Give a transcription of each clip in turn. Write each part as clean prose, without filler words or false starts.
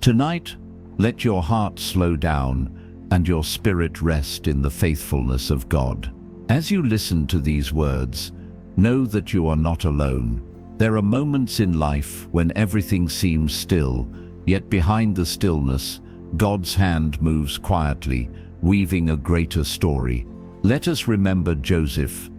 Tonight, let your heart slow down and your spirit rest in the faithfulness of God. As you listen to these words, know that you are not alone. There are moments in life when everything seems still, yet behind the stillness, God's hand moves quietly, weaving a greater story. Let us remember Joseph,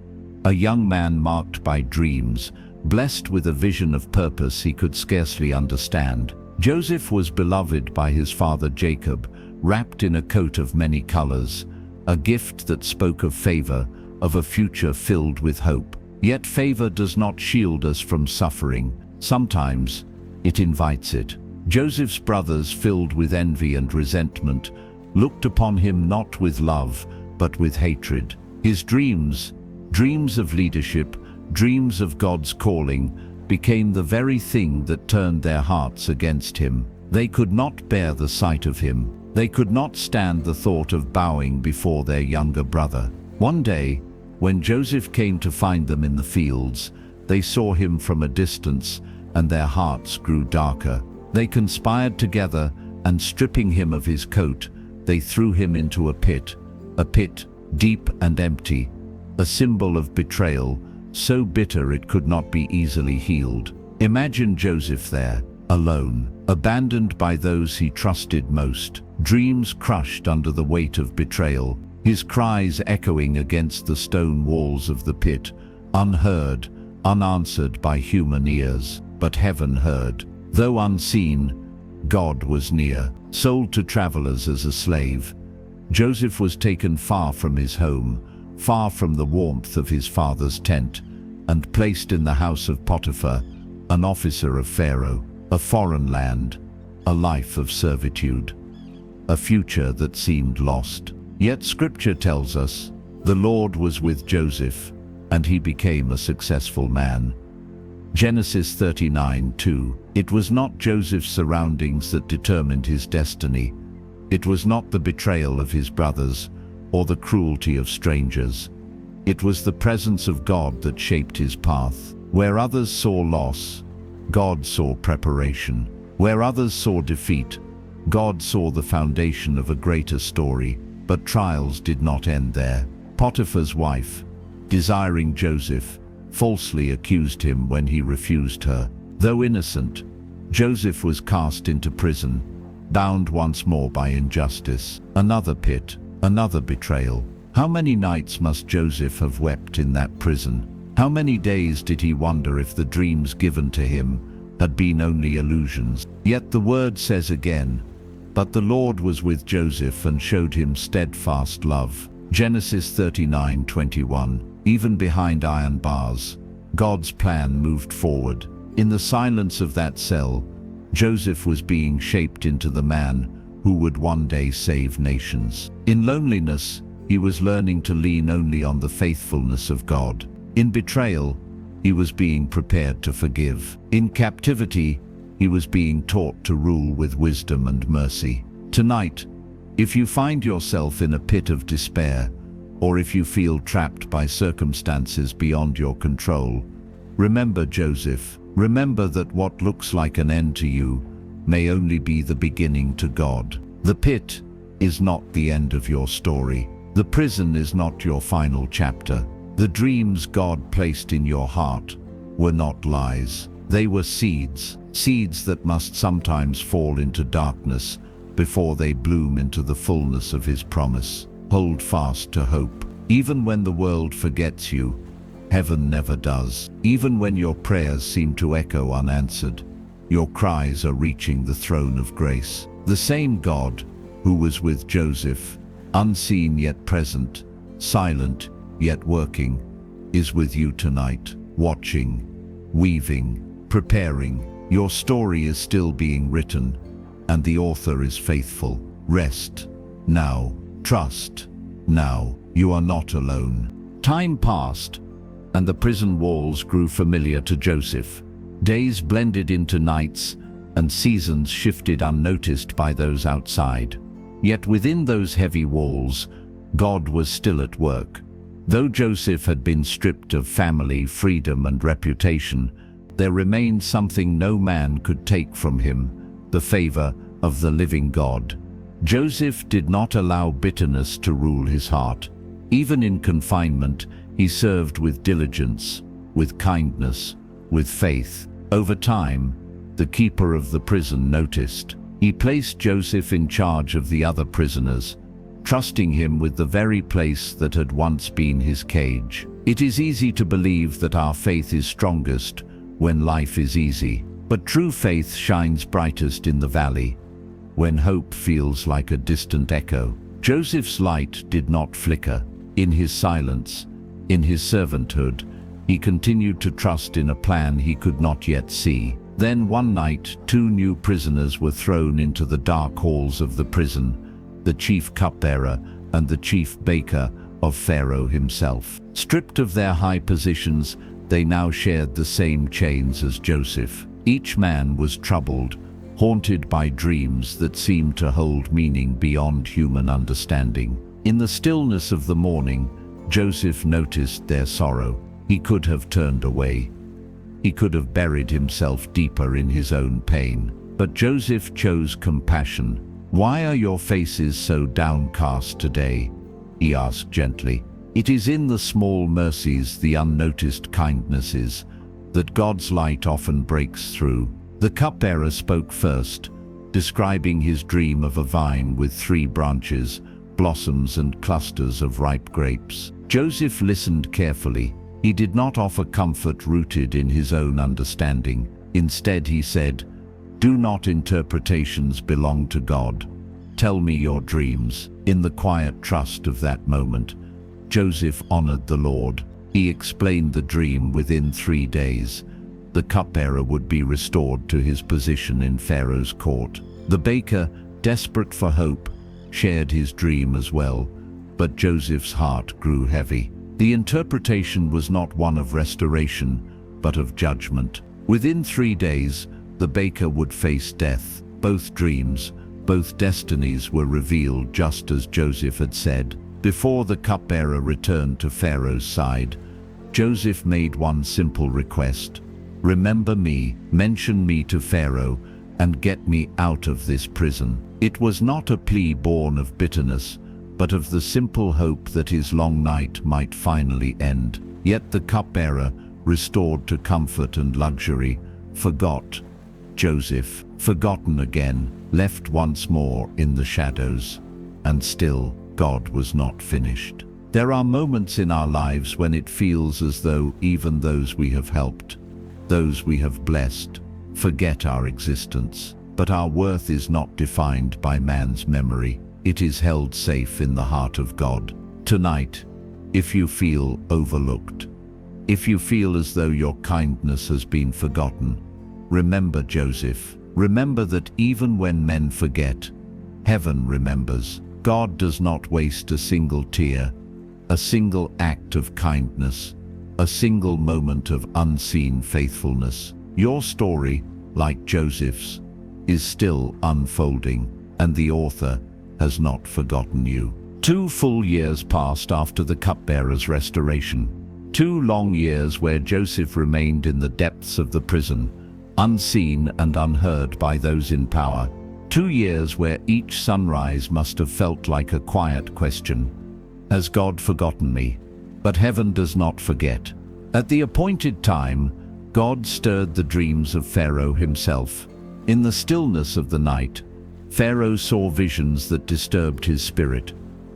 a young man marked by dreams, blessed with a vision of purpose he could scarcely understand. Joseph was beloved by his father Jacob, wrapped in a coat of many colors, a gift that spoke of favor, of a future filled with hope. Yet favor does not shield us from suffering. Sometimes it invites it. Joseph's brothers, filled with envy and resentment, looked upon him not with love, but with hatred. His dreams of leadership, dreams of God's calling, became the very thing that turned their hearts against him. They could not bear the sight of him. They could not stand the thought of bowing before their younger brother. One day, when Joseph came to find them in the fields, they saw him from a distance, and their hearts grew darker. They conspired together, and stripping him of his coat, they threw him into a pit deep and empty, a symbol of betrayal, so bitter it could not be easily healed. Imagine Joseph there, alone, abandoned by those he trusted most, dreams crushed under the weight of betrayal, his cries echoing against the stone walls of the pit, unheard, unanswered by human ears, but heaven heard. Though unseen, God was near. Sold to travelers as a slave, Joseph was taken far from his home, far from the warmth of his father's tent, and placed in the house of Potiphar, an officer of Pharaoh, a foreign land, a life of servitude, a future that seemed lost. Yet Scripture tells us, the Lord was with Joseph, and he became a successful man. Genesis 39:2. It was not Joseph's surroundings that determined his destiny. It was not the betrayal of his brothers or the cruelty of strangers. It was the presence of God that shaped his path. Where others saw loss, God saw preparation. Where others saw defeat, God saw the foundation of a greater story. But trials did not end there. Potiphar's wife, desiring Joseph, falsely accused him when he refused her. Though innocent, Joseph was cast into prison, bound once more by injustice. Another pit, another betrayal. How many nights must Joseph have wept in that prison? How many days did he wonder if the dreams given to him had been only illusions? Yet the word says again, "But the Lord was with Joseph and showed him steadfast love." Genesis 39:21. Even behind iron bars, God's plan moved forward. In the silence of that cell, Joseph was being shaped into the man who would one day save nations. In loneliness, he was learning to lean only on the faithfulness of God. In betrayal, he was being prepared to forgive. In captivity, he was being taught to rule with wisdom and mercy. Tonight, if you find yourself in a pit of despair, or if you feel trapped by circumstances beyond your control, remember Joseph. Remember that what looks like an end to you may only be the beginning to God. The pit is not the end of your story. The prison is not your final chapter. The dreams God placed in your heart were not lies. They were seeds, seeds that must sometimes fall into darkness before they bloom into the fullness of His promise. Hold fast to hope. Even when the world forgets you, heaven never does. Even when your prayers seem to echo unanswered, your cries are reaching the throne of grace. The same God who was with Joseph, unseen yet present, silent yet working, is with you tonight, watching, weaving, preparing. Your story is still being written, and the author is faithful. Rest now. Trust now. You are not alone. Time passed, and the prison walls grew familiar to Joseph. Days blended into nights, and seasons shifted unnoticed by those outside. Yet within those heavy walls, God was still at work. Though Joseph had been stripped of family, freedom, and reputation, there remained something no man could take from him: the favor, of the living God. Joseph did not allow bitterness to rule his heart. Even in confinement, he served with diligence, with kindness, with faith. Over time, the keeper of the prison noticed. He placed Joseph in charge of the other prisoners, trusting him with the very place that had once been his cage. It is easy to believe that our faith is strongest when life is easy, but true faith shines brightest in the valley, when hope feels like a distant echo. Joseph's light did not flicker. In his silence, in his servanthood, he continued to trust in a plan he could not yet see. Then one night, 2 new prisoners were thrown into the dark halls of the prison, the chief cupbearer and the chief baker of Pharaoh himself. Stripped of their high positions, they now shared the same chains as Joseph. Each man was troubled, haunted by dreams that seemed to hold meaning beyond human understanding. In the stillness of the morning, Joseph noticed their sorrow. He could have turned away. He could have buried himself deeper in his own pain. But Joseph chose compassion. "Why are your faces so downcast today?" he asked gently. It is in the small mercies, the unnoticed kindnesses, that God's light often breaks through. The cupbearer spoke first, describing his dream of a vine with 3 branches, blossoms and clusters of ripe grapes. Joseph listened carefully. He did not offer comfort rooted in his own understanding. Instead, he said, "Do not interpretations belong to God? Tell me your dreams." In the quiet trust of that moment, Joseph honored the Lord. He explained the dream. Within 3 days, the cupbearer would be restored to his position in Pharaoh's court. The baker, desperate for hope, shared his dream as well, but Joseph's heart grew heavy. The interpretation was not one of restoration, but of judgment. Within 3 days, the baker would face death. Both dreams, both destinies were revealed just as Joseph had said. Before the cupbearer returned to Pharaoh's side, Joseph made one simple request: "Remember me, mention me to Pharaoh, and get me out of this prison." It was not a plea born of bitterness, but of the simple hope that his long night might finally end. Yet the cupbearer, restored to comfort and luxury, forgot. Joseph, forgotten again, left once more in the shadows. And still, God was not finished. There are moments in our lives when it feels as though even those we have helped, those we have blessed, forget our existence. But our worth is not defined by man's memory. It is held safe in the heart of God. Tonight, if you feel overlooked, if you feel as though your kindness has been forgotten, remember Joseph. Remember that even when men forget, heaven remembers. God does not waste a single tear, a single act of kindness, a single moment of unseen faithfulness. Your story, like Joseph's, is still unfolding, and the author has not forgotten you. 2 full years passed after the cupbearer's restoration. 2 long years where Joseph remained in the depths of the prison, unseen and unheard by those in power. 2 years where each sunrise must have felt like a quiet question: "Has God forgotten me?" But heaven does not forget. At the appointed time, God stirred the dreams of Pharaoh himself. In the stillness of the night, Pharaoh saw visions that disturbed his spirit.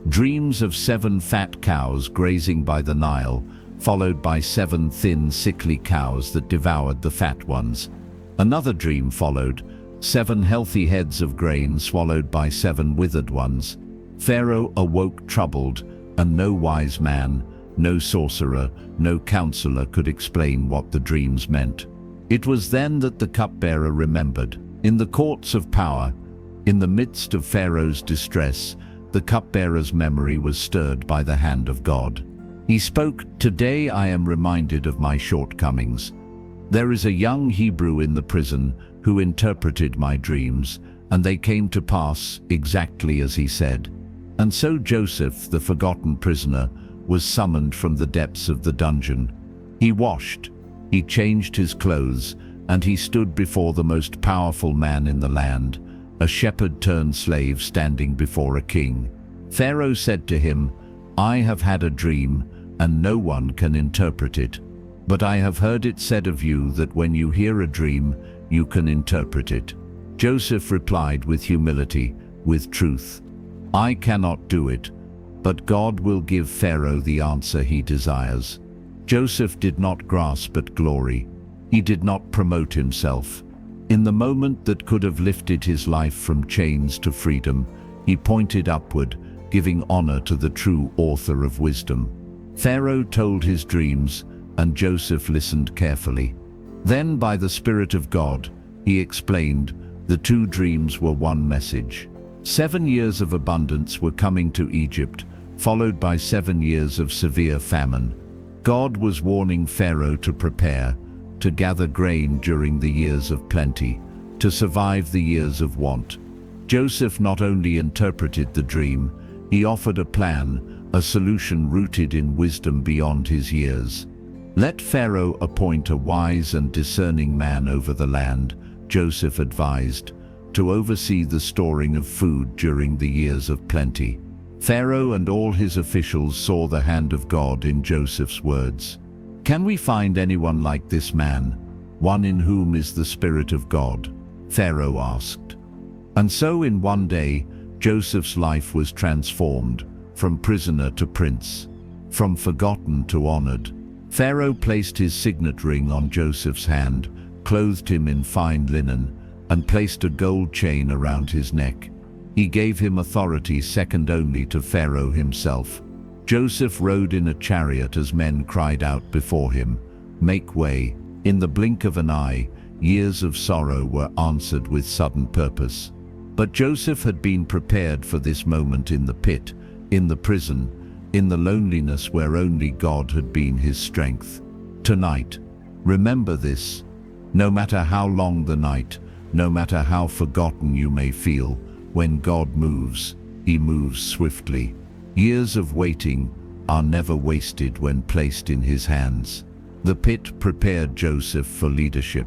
Dreams of 7 fat cows grazing by the Nile, followed by 7 thin, sickly cows that devoured the fat ones. Another dream followed: 7 healthy heads of grain swallowed by 7 withered ones. Pharaoh awoke troubled, and no wise man, no sorcerer, no counselor could explain what the dreams meant. It was then that the cupbearer remembered. In the courts of power, in the midst of Pharaoh's distress, the cupbearer's memory was stirred by the hand of God. He spoke, "Today I am reminded of my shortcomings. There is a young Hebrew in the prison who interpreted my dreams, and they came to pass exactly as he said." And so Joseph, the forgotten prisoner, was summoned from the depths of the dungeon. He washed, he changed his clothes, and he stood before the most powerful man in the land, a shepherd turned slave standing before a king. Pharaoh said to him, "I have had a dream, and no one can interpret it. But I have heard it said of you that when you hear a dream, you can interpret it." Joseph replied with humility, with truth, "I cannot do it, but God will give Pharaoh the answer he desires." Joseph did not grasp at glory. He did not promote himself. In the moment that could have lifted his life from chains to freedom, he pointed upward, giving honor to the true author of wisdom. Pharaoh told his dreams, and Joseph listened carefully. Then, by the Spirit of God, he explained, the two dreams were one message. 7 years of abundance were coming to Egypt, followed by 7 years of severe famine. God was warning Pharaoh to prepare, to gather grain during the years of plenty, to survive the years of want. Joseph not only interpreted the dream, he offered a plan, a solution rooted in wisdom beyond his years. "Let Pharaoh appoint a wise and discerning man over the land," Joseph advised, "to oversee the storing of food during the years of plenty." Pharaoh and all his officials saw the hand of God in Joseph's words. "Can we find anyone like this man, one in whom is the Spirit of God?" Pharaoh asked. And so in one day, Joseph's life was transformed, from prisoner to prince, from forgotten to honored. Pharaoh placed his signet ring on Joseph's hand, clothed him in fine linen, and placed a gold chain around his neck. He gave him authority second only to Pharaoh himself. Joseph rode in a chariot as men cried out before him, "Make way." In the blink of an eye, years of sorrow were answered with sudden purpose. But Joseph had been prepared for this moment in the pit, in the prison, in the loneliness where only God had been his strength. Tonight, remember this. No matter how long the night, no matter how forgotten you may feel, when God moves, he moves swiftly. Years of waiting are never wasted when placed in his hands. The pit prepared Joseph for leadership.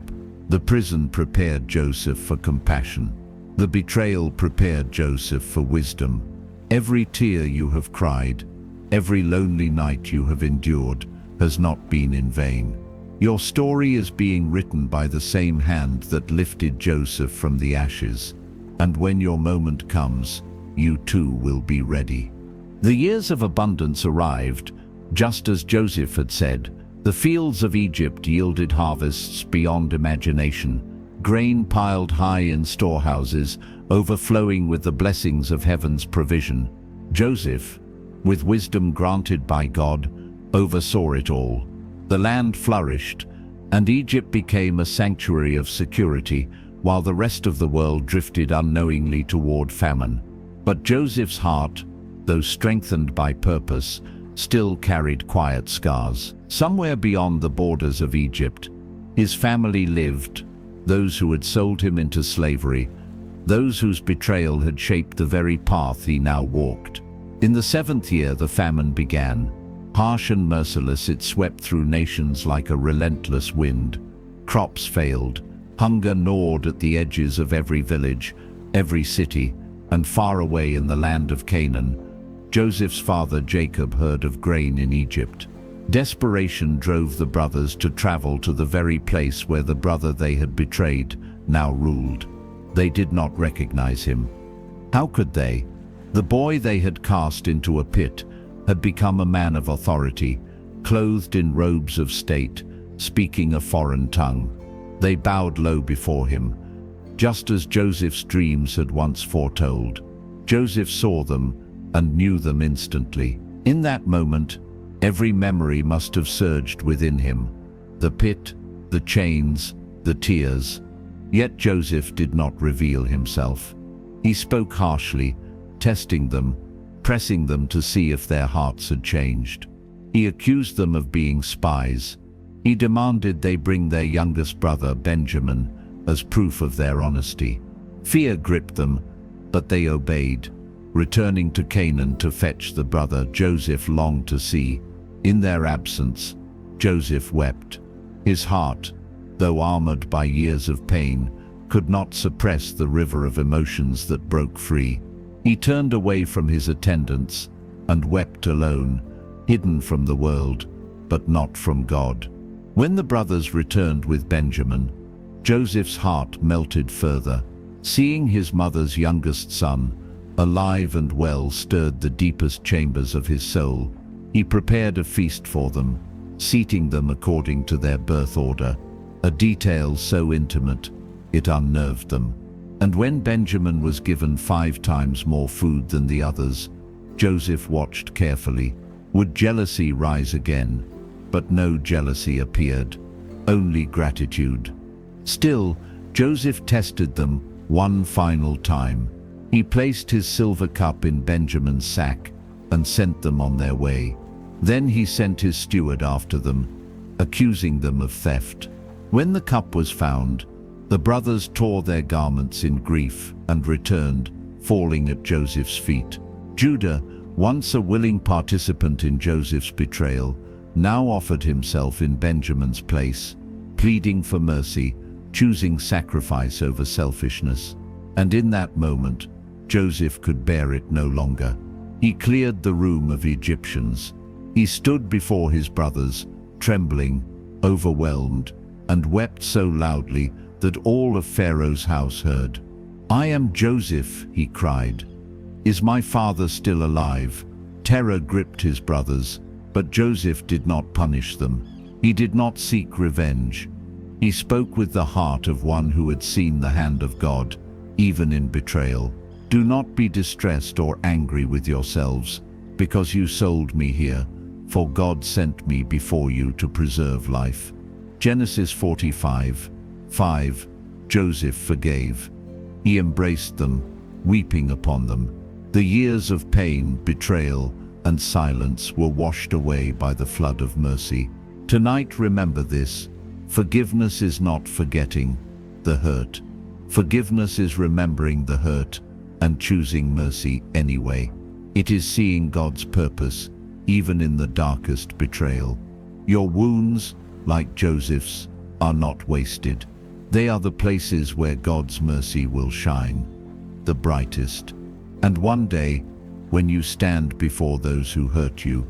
The prison prepared Joseph for compassion. The betrayal prepared Joseph for wisdom. Every tear you have cried, every lonely night you have endured, has not been in vain. Your story is being written by the same hand that lifted Joseph from the ashes. And when your moment comes, you too will be ready. The years of abundance arrived, just as Joseph had said. The fields of Egypt yielded harvests beyond imagination. Grain piled high in storehouses, overflowing with the blessings of heaven's provision. Joseph, with wisdom granted by God, oversaw it all. The land flourished, and Egypt became a sanctuary of security, while the rest of the world drifted unknowingly toward famine. But Joseph's heart, though strengthened by purpose, still carried quiet scars. Somewhere beyond the borders of Egypt, his family lived, those who had sold him into slavery, those whose betrayal had shaped the very path he now walked. In the 7th year the famine began. Harsh and merciless, it swept through nations like a relentless wind. Crops failed. Hunger gnawed at the edges of every village, every city, and far away in the land of Canaan, Joseph's father Jacob heard of grain in Egypt. Desperation drove the brothers to travel to the very place where the brother they had betrayed now ruled. They did not recognize him. How could they? The boy they had cast into a pit had become a man of authority, clothed in robes of state, speaking a foreign tongue. They bowed low before him, just as Joseph's dreams had once foretold. Joseph saw them and knew them instantly. In that moment, every memory must have surged within him. The pit, the chains, the tears. Yet Joseph did not reveal himself. He spoke harshly, testing them, pressing them to see if their hearts had changed. He accused them of being spies. He demanded they bring their youngest brother, Benjamin, as proof of their honesty. Fear gripped them, but they obeyed, returning to Canaan to fetch the brother Joseph longed to see. In their absence, Joseph wept. His heart, though armored by years of pain, could not suppress the river of emotions that broke free. He turned away from his attendants and wept alone, hidden from the world, but not from God. When the brothers returned with Benjamin, Joseph's heart melted further. Seeing his mother's youngest son, alive and well, stirred the deepest chambers of his soul. He prepared a feast for them, seating them according to their birth order, a detail so intimate it unnerved them. And when Benjamin was given 5 times more food than the others, Joseph watched carefully. Would jealousy rise again? But no jealousy appeared, only gratitude. Still, Joseph tested them one final time. He placed his silver cup in Benjamin's sack and sent them on their way. Then he sent his steward after them, accusing them of theft. When the cup was found, the brothers tore their garments in grief and returned, falling at Joseph's feet. Judah, once a willing participant in Joseph's betrayal, now offered himself in Benjamin's place, pleading for mercy, choosing sacrifice over selfishness. And in that moment, Joseph could bear it no longer. He cleared the room of Egyptians. He stood before his brothers, trembling, overwhelmed, and wept so loudly that all of Pharaoh's house heard. "I am Joseph," he cried. "Is my father still alive?" Terror gripped his brothers, but Joseph did not punish them. He did not seek revenge. He spoke with the heart of one who had seen the hand of God, even in betrayal. "Do not be distressed or angry with yourselves, because you sold me here, for God sent me before you to preserve life." Genesis 45:5. Joseph forgave. He embraced them, weeping upon them. The years of pain, betrayal, and silence were washed away by the flood of mercy. Tonight, remember this: forgiveness is not forgetting the hurt. Forgiveness is remembering the hurt and choosing mercy anyway. It is seeing God's purpose, even in the darkest betrayal. Your wounds, like Joseph's, are not wasted. They are the places where God's mercy will shine, the brightest. And one day, when you stand before those who hurt you,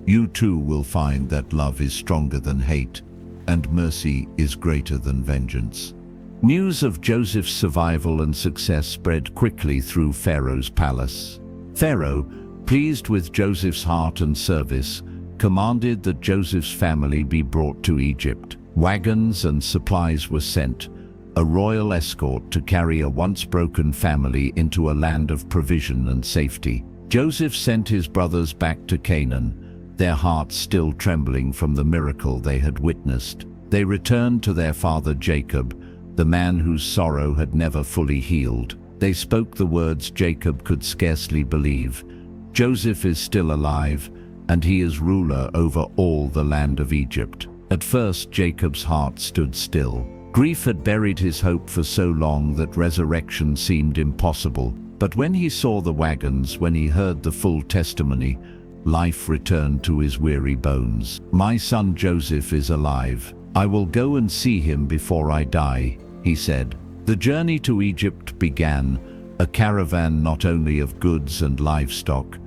you too will find that love is stronger than hate, and mercy is greater than vengeance. News of Joseph's survival and success spread quickly through Pharaoh's palace. Pharaoh, pleased with Joseph's heart and service, commanded that Joseph's family be brought to Egypt. Wagons and supplies were sent, a royal escort to carry a once broken family into a land of provision and safety. Joseph sent his brothers back to Canaan, their hearts still trembling from the miracle they had witnessed. They returned to their father Jacob, the man whose sorrow had never fully healed. They spoke the words Jacob could scarcely believe: "Joseph is still alive, and he is ruler over all the land of Egypt." At first, Jacob's heart stood still. Grief had buried his hope for so long that resurrection seemed impossible. But when he saw the wagons, when he heard the full testimony, life returned to his weary bones. "My son Joseph is alive. I will go and see him before I die," he said. The journey to Egypt began, a caravan not only of goods and livestock,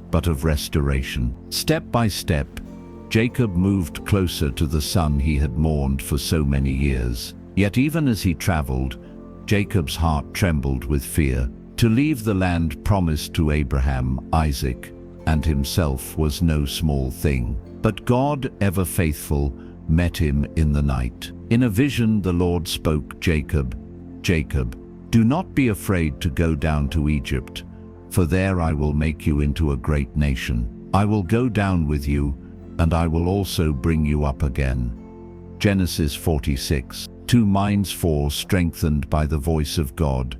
but of restoration. Step by step, Jacob moved closer to the son he had mourned for so many years. Yet even as he traveled, Jacob's heart trembled with fear. To leave the land promised to Abraham, Isaac, and himself was no small thing. But God, ever faithful, met him in the night. In a vision the Lord spoke, "Jacob, Jacob, do not be afraid to go down to Egypt, for there I will make you into a great nation. I will go down with you, and I will also bring you up again." Genesis 46. 2:4. Strengthened by the voice of God,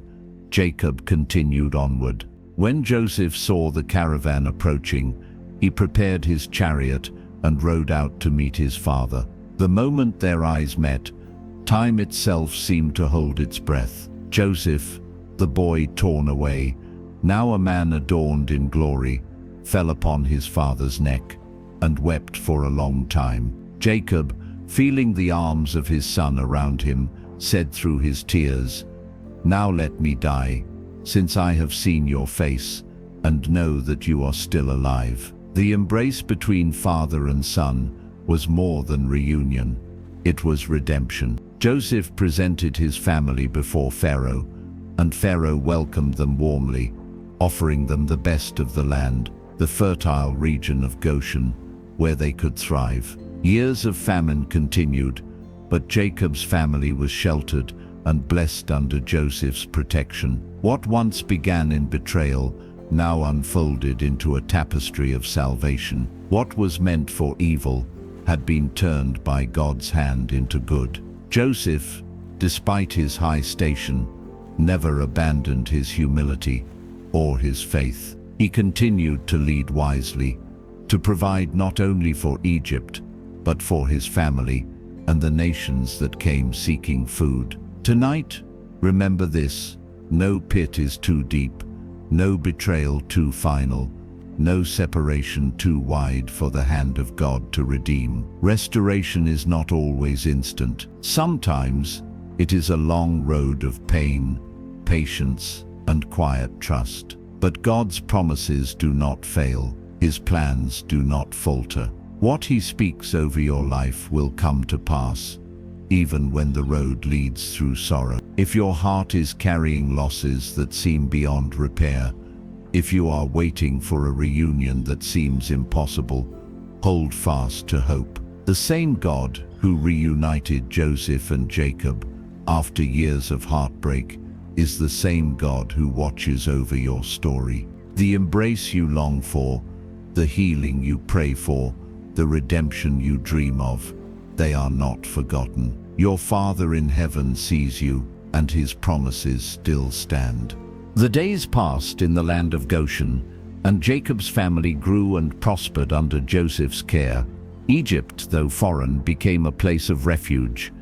Jacob continued onward. When Joseph saw the caravan approaching, he prepared his chariot and rode out to meet his father. The moment their eyes met, time itself seemed to hold its breath. Joseph, the boy torn away, now a man adorned in glory, fell upon his father's neck and wept for a long time. Jacob, feeling the arms of his son around him, said through his tears, Now let me die, since I have seen your face, and know that you are still alive." The embrace between father and son was more than reunion. It was redemption. Joseph presented his family before Pharaoh, and Pharaoh welcomed them warmly, offering them the best of the land, the fertile region of Goshen, where they could thrive. Years of famine continued, but Jacob's family was sheltered and blessed under Joseph's protection. What once began in betrayal now unfolded into a tapestry of salvation. What was meant for evil had been turned by God's hand into good. Joseph, despite his high station, never abandoned his humility or his faith. He continued to lead wisely, to provide not only for Egypt, but for his family and the nations that came seeking food. Tonight, remember this: no pit is too deep, no betrayal too final, no separation too wide for the hand of God to redeem. Restoration is not always instant. Sometimes it is a long road of pain, patience, and quiet trust. But God's promises do not fail. His plans do not falter. What He speaks over your life will come to pass, even when the road leads through sorrow. If your heart is carrying losses that seem beyond repair, if you are waiting for a reunion that seems impossible, hold fast to hope. The same God who reunited Joseph and Jacob after years of heartbreak is the same God who watches over your story. The embrace you long for, the healing you pray for, the redemption you dream of, they are not forgotten. Your Father in heaven sees you, and His promises still stand. The days passed in the land of Goshen, and Jacob's family grew and prospered under Joseph's care. Egypt, though foreign, became a place of refuge,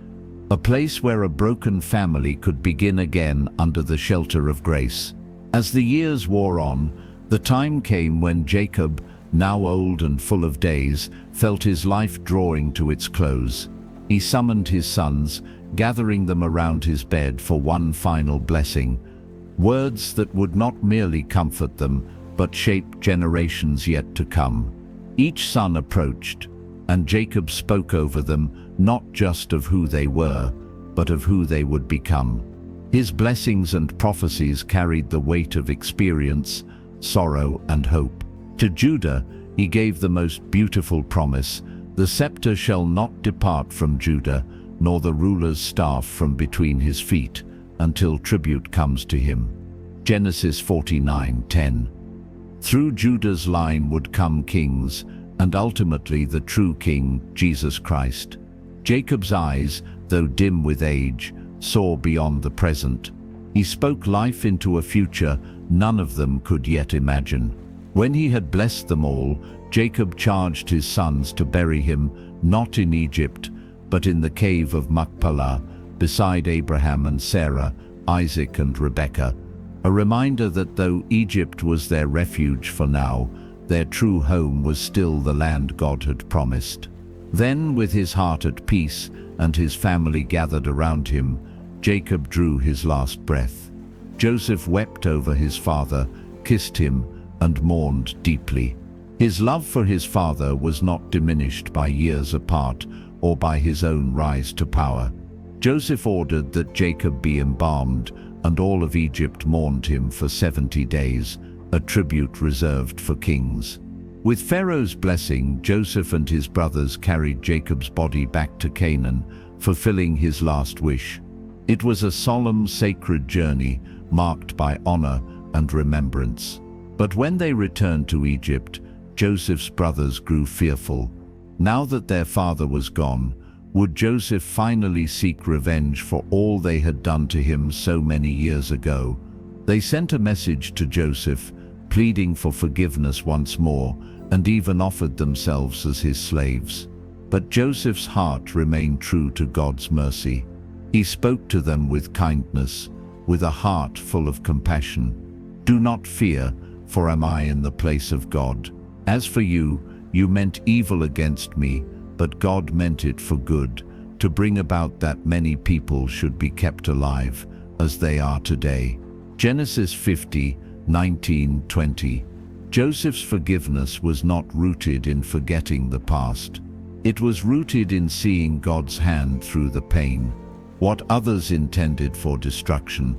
a place where a broken family could begin again under the shelter of grace. As the years wore on, the time came when Jacob, now old and full of days, felt his life drawing to its close. He summoned his sons, gathering them around his bed for one final blessing, words that would not merely comfort them, but shape generations yet to come. Each son approached, and Jacob spoke over them, not just of who they were, but of who they would become. His blessings and prophecies carried the weight of experience, sorrow, and hope. To Judah, he gave the most beautiful promise: the scepter shall not depart from Judah, nor the ruler's staff from between his feet, until tribute comes to him. Genesis 49:10. Through Judah's line would come kings, and ultimately the true king, Jesus Christ. Jacob's eyes, though dim with age, saw beyond the present. He spoke life into a future none of them could yet imagine. When he had blessed them all, Jacob charged his sons to bury him, not in Egypt, but in the cave of Machpelah, beside Abraham and Sarah, Isaac and Rebekah, a reminder that though Egypt was their refuge for now, their true home was still the land God had promised. Then, with his heart at peace and his family gathered around him, Jacob drew his last breath. Joseph wept over his father, kissed him, and mourned deeply. His love for his father was not diminished by years apart or by his own rise to power. Joseph ordered that Jacob be embalmed, and all of Egypt mourned him for 70 days, a tribute reserved for kings. With Pharaoh's blessing, Joseph and his brothers carried Jacob's body back to Canaan, fulfilling his last wish. It was a solemn, sacred journey, marked by honor and remembrance. But when they returned to Egypt, Joseph's brothers grew fearful. Now that their father was gone, would Joseph finally seek revenge for all they had done to him so many years ago? They sent a message to Joseph, pleading for forgiveness once more, and even offered themselves as his slaves. But Joseph's heart remained true to God's mercy. He spoke to them with kindness, with a heart full of compassion. "Do not fear, for am I in the place of God? As for you, you meant evil against me, but God meant it for good, to bring about that many people should be kept alive, as they are today. Genesis 50:19-20. Joseph's forgiveness was not rooted in forgetting the past. It was rooted in seeing God's hand through the pain. What others intended for destruction,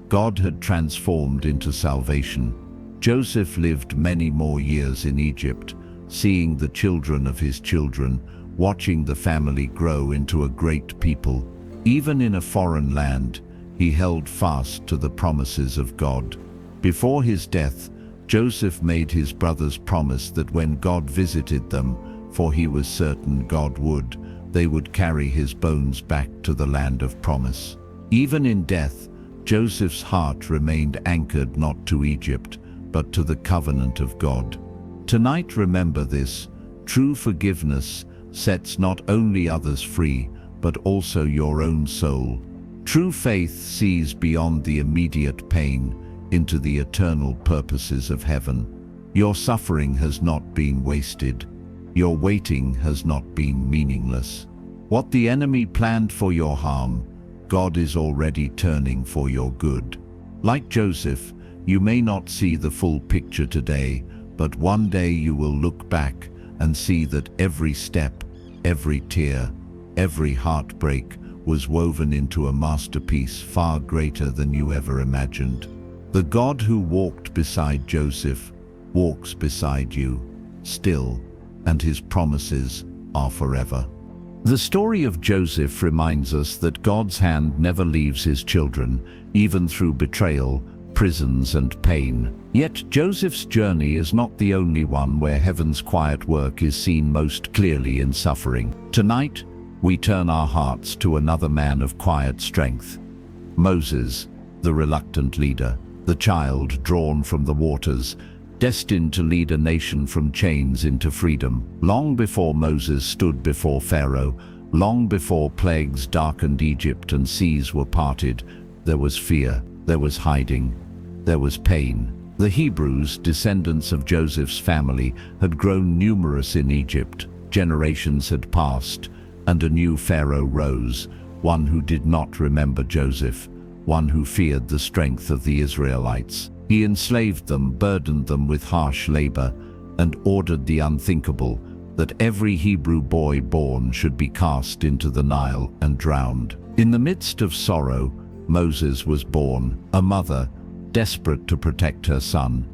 God had transformed into salvation. Joseph lived many more years in Egypt, seeing the children of his children, watching the family grow into a great people. Even in a foreign land, he held fast to the promises of God. Before his death, Joseph made his brothers promise that when God visited them, for he was certain God would, they would carry his bones back to the land of promise. Even in death, Joseph's heart remained anchored not to Egypt, but to the covenant of God. Tonight, remember this: true forgiveness sets not only others free, but also your own soul. True faith sees beyond the immediate pain into the eternal purposes of heaven. Your suffering has not been wasted. Your waiting has not been meaningless. What the enemy planned for your harm, God is already turning for your good. Like Joseph, you may not see the full picture today, but one day you will look back and see that every step, every tear, every heartbreak was woven into a masterpiece far greater than you ever imagined. The God who walked beside Joseph walks beside you still, and his promises are forever. The story of Joseph reminds us that God's hand never leaves his children, even through betrayal, prisons, and pain. Yet Joseph's journey is not the only one where heaven's quiet work is seen most clearly in suffering. Tonight, we turn our hearts to another man of quiet strength, Moses, the reluctant leader, the child drawn from the waters, destined to lead a nation from chains into freedom. Long before Moses stood before Pharaoh, long before plagues darkened Egypt and seas were parted, there was fear, there was hiding, there was pain. The Hebrews, descendants of Joseph's family, had grown numerous in Egypt. Generations had passed, and a new Pharaoh rose, one who did not remember Joseph, one who feared the strength of the Israelites. He enslaved them, burdened them with harsh labor, and ordered the unthinkable, that every Hebrew boy born should be cast into the Nile and drowned. In the midst of sorrow, Moses was born. A mother, desperate to protect her son,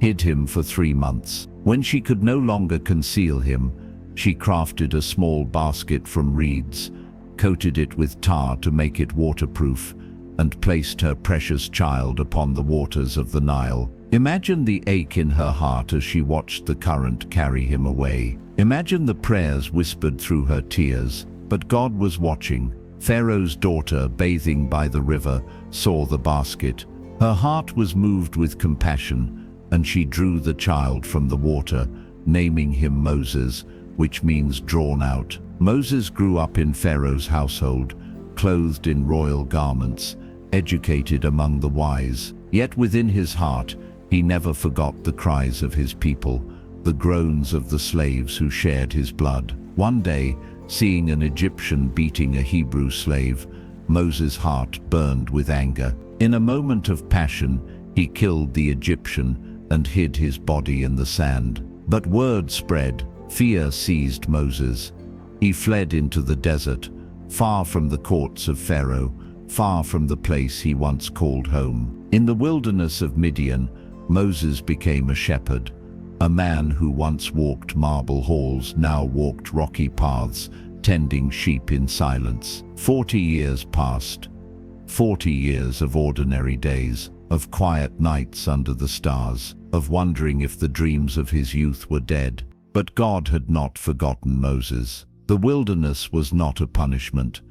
hid him for 3 months. When she could no longer conceal him, she crafted a small basket from reeds, coated it with tar to make it waterproof, and placed her precious child upon the waters of the Nile. Imagine the ache in her heart as she watched the current carry him away. Imagine the prayers whispered through her tears. But God was watching. Pharaoh's daughter, bathing by the river, saw the basket. Her heart was moved with compassion, and she drew the child from the water, naming him Moses, which means drawn out. Moses grew up in Pharaoh's household, clothed in royal garments, educated among the wise. Yet within his heart, he never forgot the cries of his people, the groans of the slaves who shared his blood. One day, seeing an Egyptian beating a Hebrew slave, Moses' heart burned with anger. In a moment of passion, he killed the Egyptian and hid his body in the sand. But word spread. Fear seized Moses. He fled into the desert, far from the courts of Pharaoh, far from the place he once called home. In the wilderness of Midian, Moses became a shepherd. A man who once walked marble halls now walked rocky paths, tending sheep in silence. 40 years passed. 40 years of ordinary days, of quiet nights under the stars, of wondering if the dreams of his youth were dead. But God had not forgotten Moses. The wilderness was not a punishment.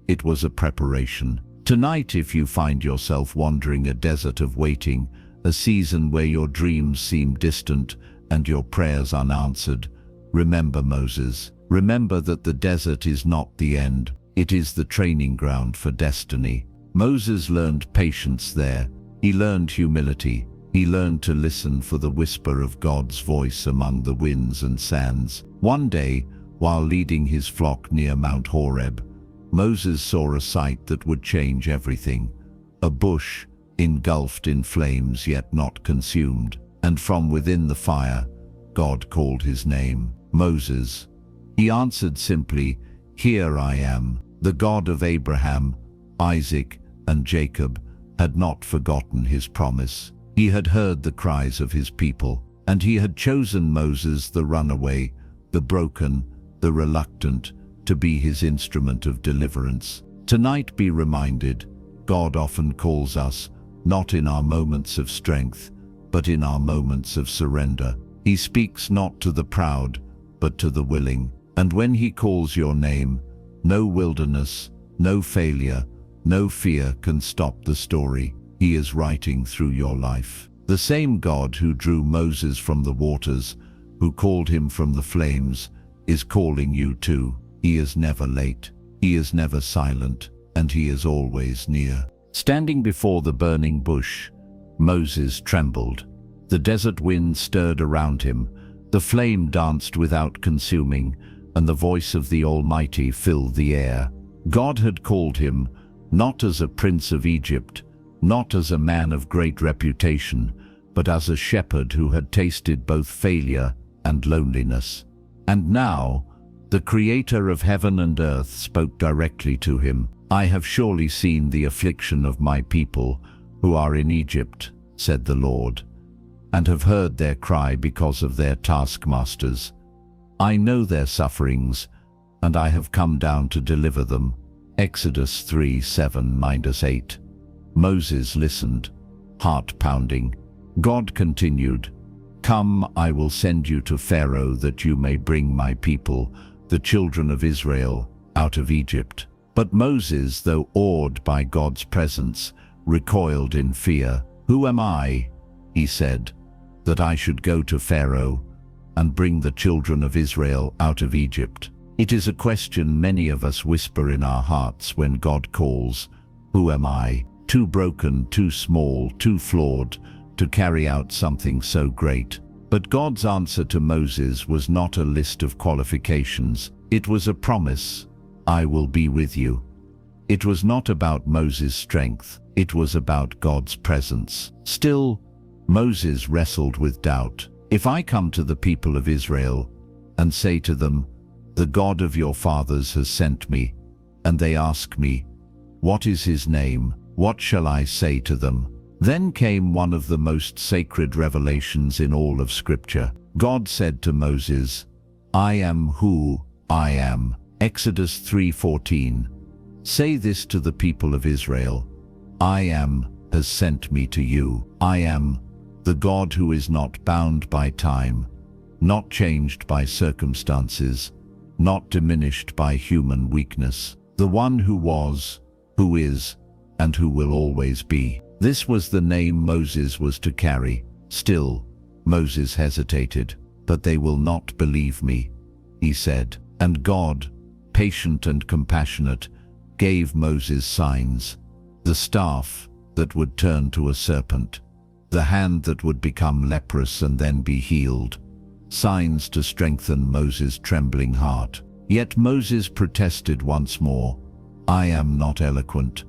It was a preparation. Tonight, if you find yourself wandering a desert of waiting, a season where your dreams seem distant and your prayers unanswered, remember Moses. Remember that the desert is not the end. It is the training ground for destiny. Moses learned patience there. He learned humility. He learned to listen for the whisper of God's voice among the winds and sands. One day, while leading his flock near Mount Horeb, Moses saw a sight that would change everything. a bush, engulfed in flames yet not consumed. And from within the fire, God called his name, Moses. He answered simply, "Here I am." The God of Abraham, Isaac, and Jacob had not forgotten his promise. He had heard the cries of his people, and he had chosen Moses, the runaway, the broken, the reluctant, to be his instrument of deliverance. Tonight be reminded, God often calls us, not in our moments of strength, but in our moments of surrender. He speaks not to the proud, but to the willing. And when he calls your name, no wilderness, no failure, no fear can stop the story he is writing through your life. The same God who drew Moses from the waters, who called him from the flames, is calling you too. He is never late, he is never silent, and he is always near. Standing before the burning bush, Moses trembled. The desert wind stirred around him, the flame danced without consuming, and the voice of the Almighty filled the air. God had called him, not as a prince of Egypt, not as a man of great reputation, but as a shepherd who had tasted both failure and loneliness. And now, the Creator of heaven and earth spoke directly to him. "I have surely seen the affliction of my people who are in Egypt," said the Lord, "and have heard their cry because of their taskmasters. I know their sufferings, and I have come down to deliver them." Exodus 3:7-8. Moses listened, heart pounding. God continued, "Come, I will send you to Pharaoh that you may bring my people, the children of Israel, out of Egypt." But Moses, though awed by God's presence, recoiled in fear. "Who am I," he said, "that I should go to Pharaoh and bring the children of Israel out of Egypt?" It is a question many of us whisper in our hearts when God calls. Who am I? Too broken, too small, too flawed to carry out something so great. But God's answer to Moses was not a list of qualifications. It was a promise. "I will be with you." It was not about Moses' strength. It was about God's presence. Still, Moses wrestled with doubt. "If I come to the people of Israel and say to them, 'The God of your fathers has sent me,' and they ask me, 'What is his name?' what shall I say to them?" Then came one of the most sacred revelations in all of Scripture. God said to Moses, "I am who I am." Exodus 3:14. "Say this to the people of Israel, I am has sent me to you. I am the God who is not bound by time, not changed by circumstances, not diminished by human weakness, the one who was, who is, and who will always be." This was the name Moses was to carry. Still, Moses hesitated. "But they will not believe me," he said. And God, patient and compassionate, gave Moses signs: the staff that would turn to a serpent, the hand that would become leprous and then be healed, signs to strengthen Moses' trembling heart. Yet Moses protested once more, "I am not eloquent.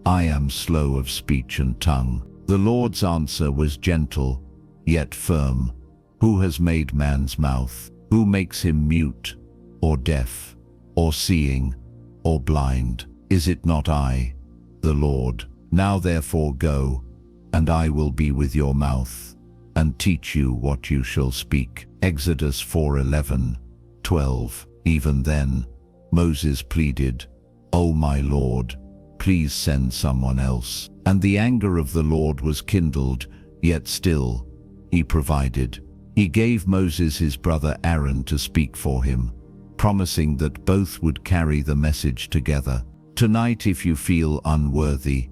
I am slow of speech and tongue." The Lord's answer was gentle, yet firm. "Who has made man's mouth? Who makes him mute, or deaf, or seeing, or blind? Is it not I, the Lord? Now therefore go, and I will be with your mouth, and teach you what you shall speak." Exodus 4:11-12. Even then, Moses pleaded, "O my Lord, please send someone else." And the anger of the Lord was kindled, yet still he provided. He gave Moses his brother Aaron to speak for him, promising that both would carry the message together. Tonight, if you feel unworthy,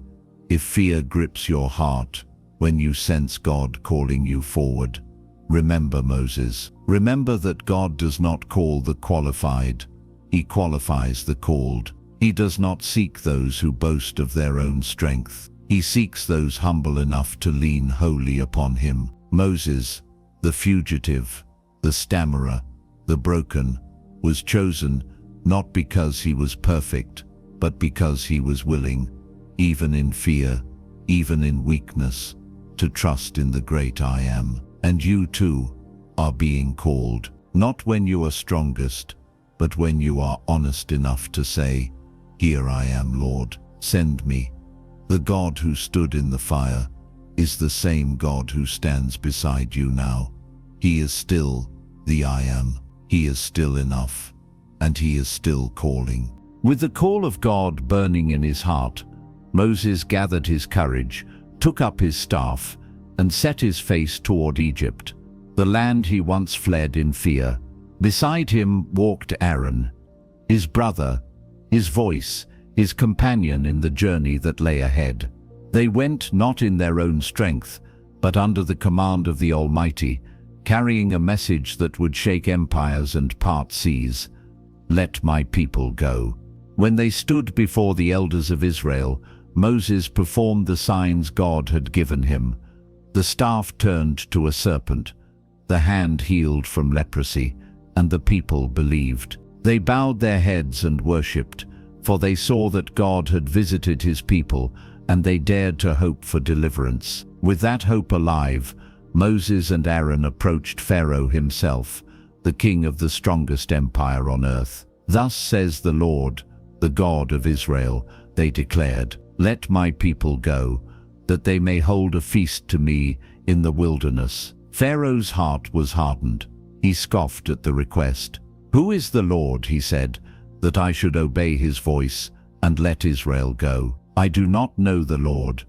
if fear grips your heart when you sense God calling you forward, remember Moses. Remember that God does not call the qualified, he qualifies the called. He does not seek those who boast of their own strength. He seeks those humble enough to lean wholly upon him. Moses, the fugitive, the stammerer, the broken, was chosen not because he was perfect, but because he was willing, even in fear, even in weakness, to trust in the great I Am. And you too are being called, not when you are strongest, but when you are honest enough to say, "Here I am, Lord, send me." The God who stood in the fire is the same God who stands beside you now. He is still the I Am. He is still enough, and He is still calling. With the call of God burning in his heart, Moses gathered his courage, took up his staff, and set his face toward Egypt, the land he once fled in fear. Beside him walked Aaron, his brother, his voice, his companion in the journey that lay ahead. They went not in their own strength, but under the command of the Almighty, carrying a message that would shake empires and part seas. "Let my people go." When they stood before the elders of Israel, Moses performed the signs God had given him. The staff turned to a serpent, the hand healed from leprosy, and the people believed. They bowed their heads and worshipped, for they saw that God had visited his people, and they dared to hope for deliverance. With that hope alive, Moses and Aaron approached Pharaoh himself, the king of the strongest empire on earth. "Thus says the Lord, the God of Israel," they declared, "Let my people go, that they may hold a feast to me in the wilderness." Pharaoh's heart was hardened. He scoffed at the request. "Who is the Lord," he said, "that I should obey his voice and let Israel go? I do not know the Lord,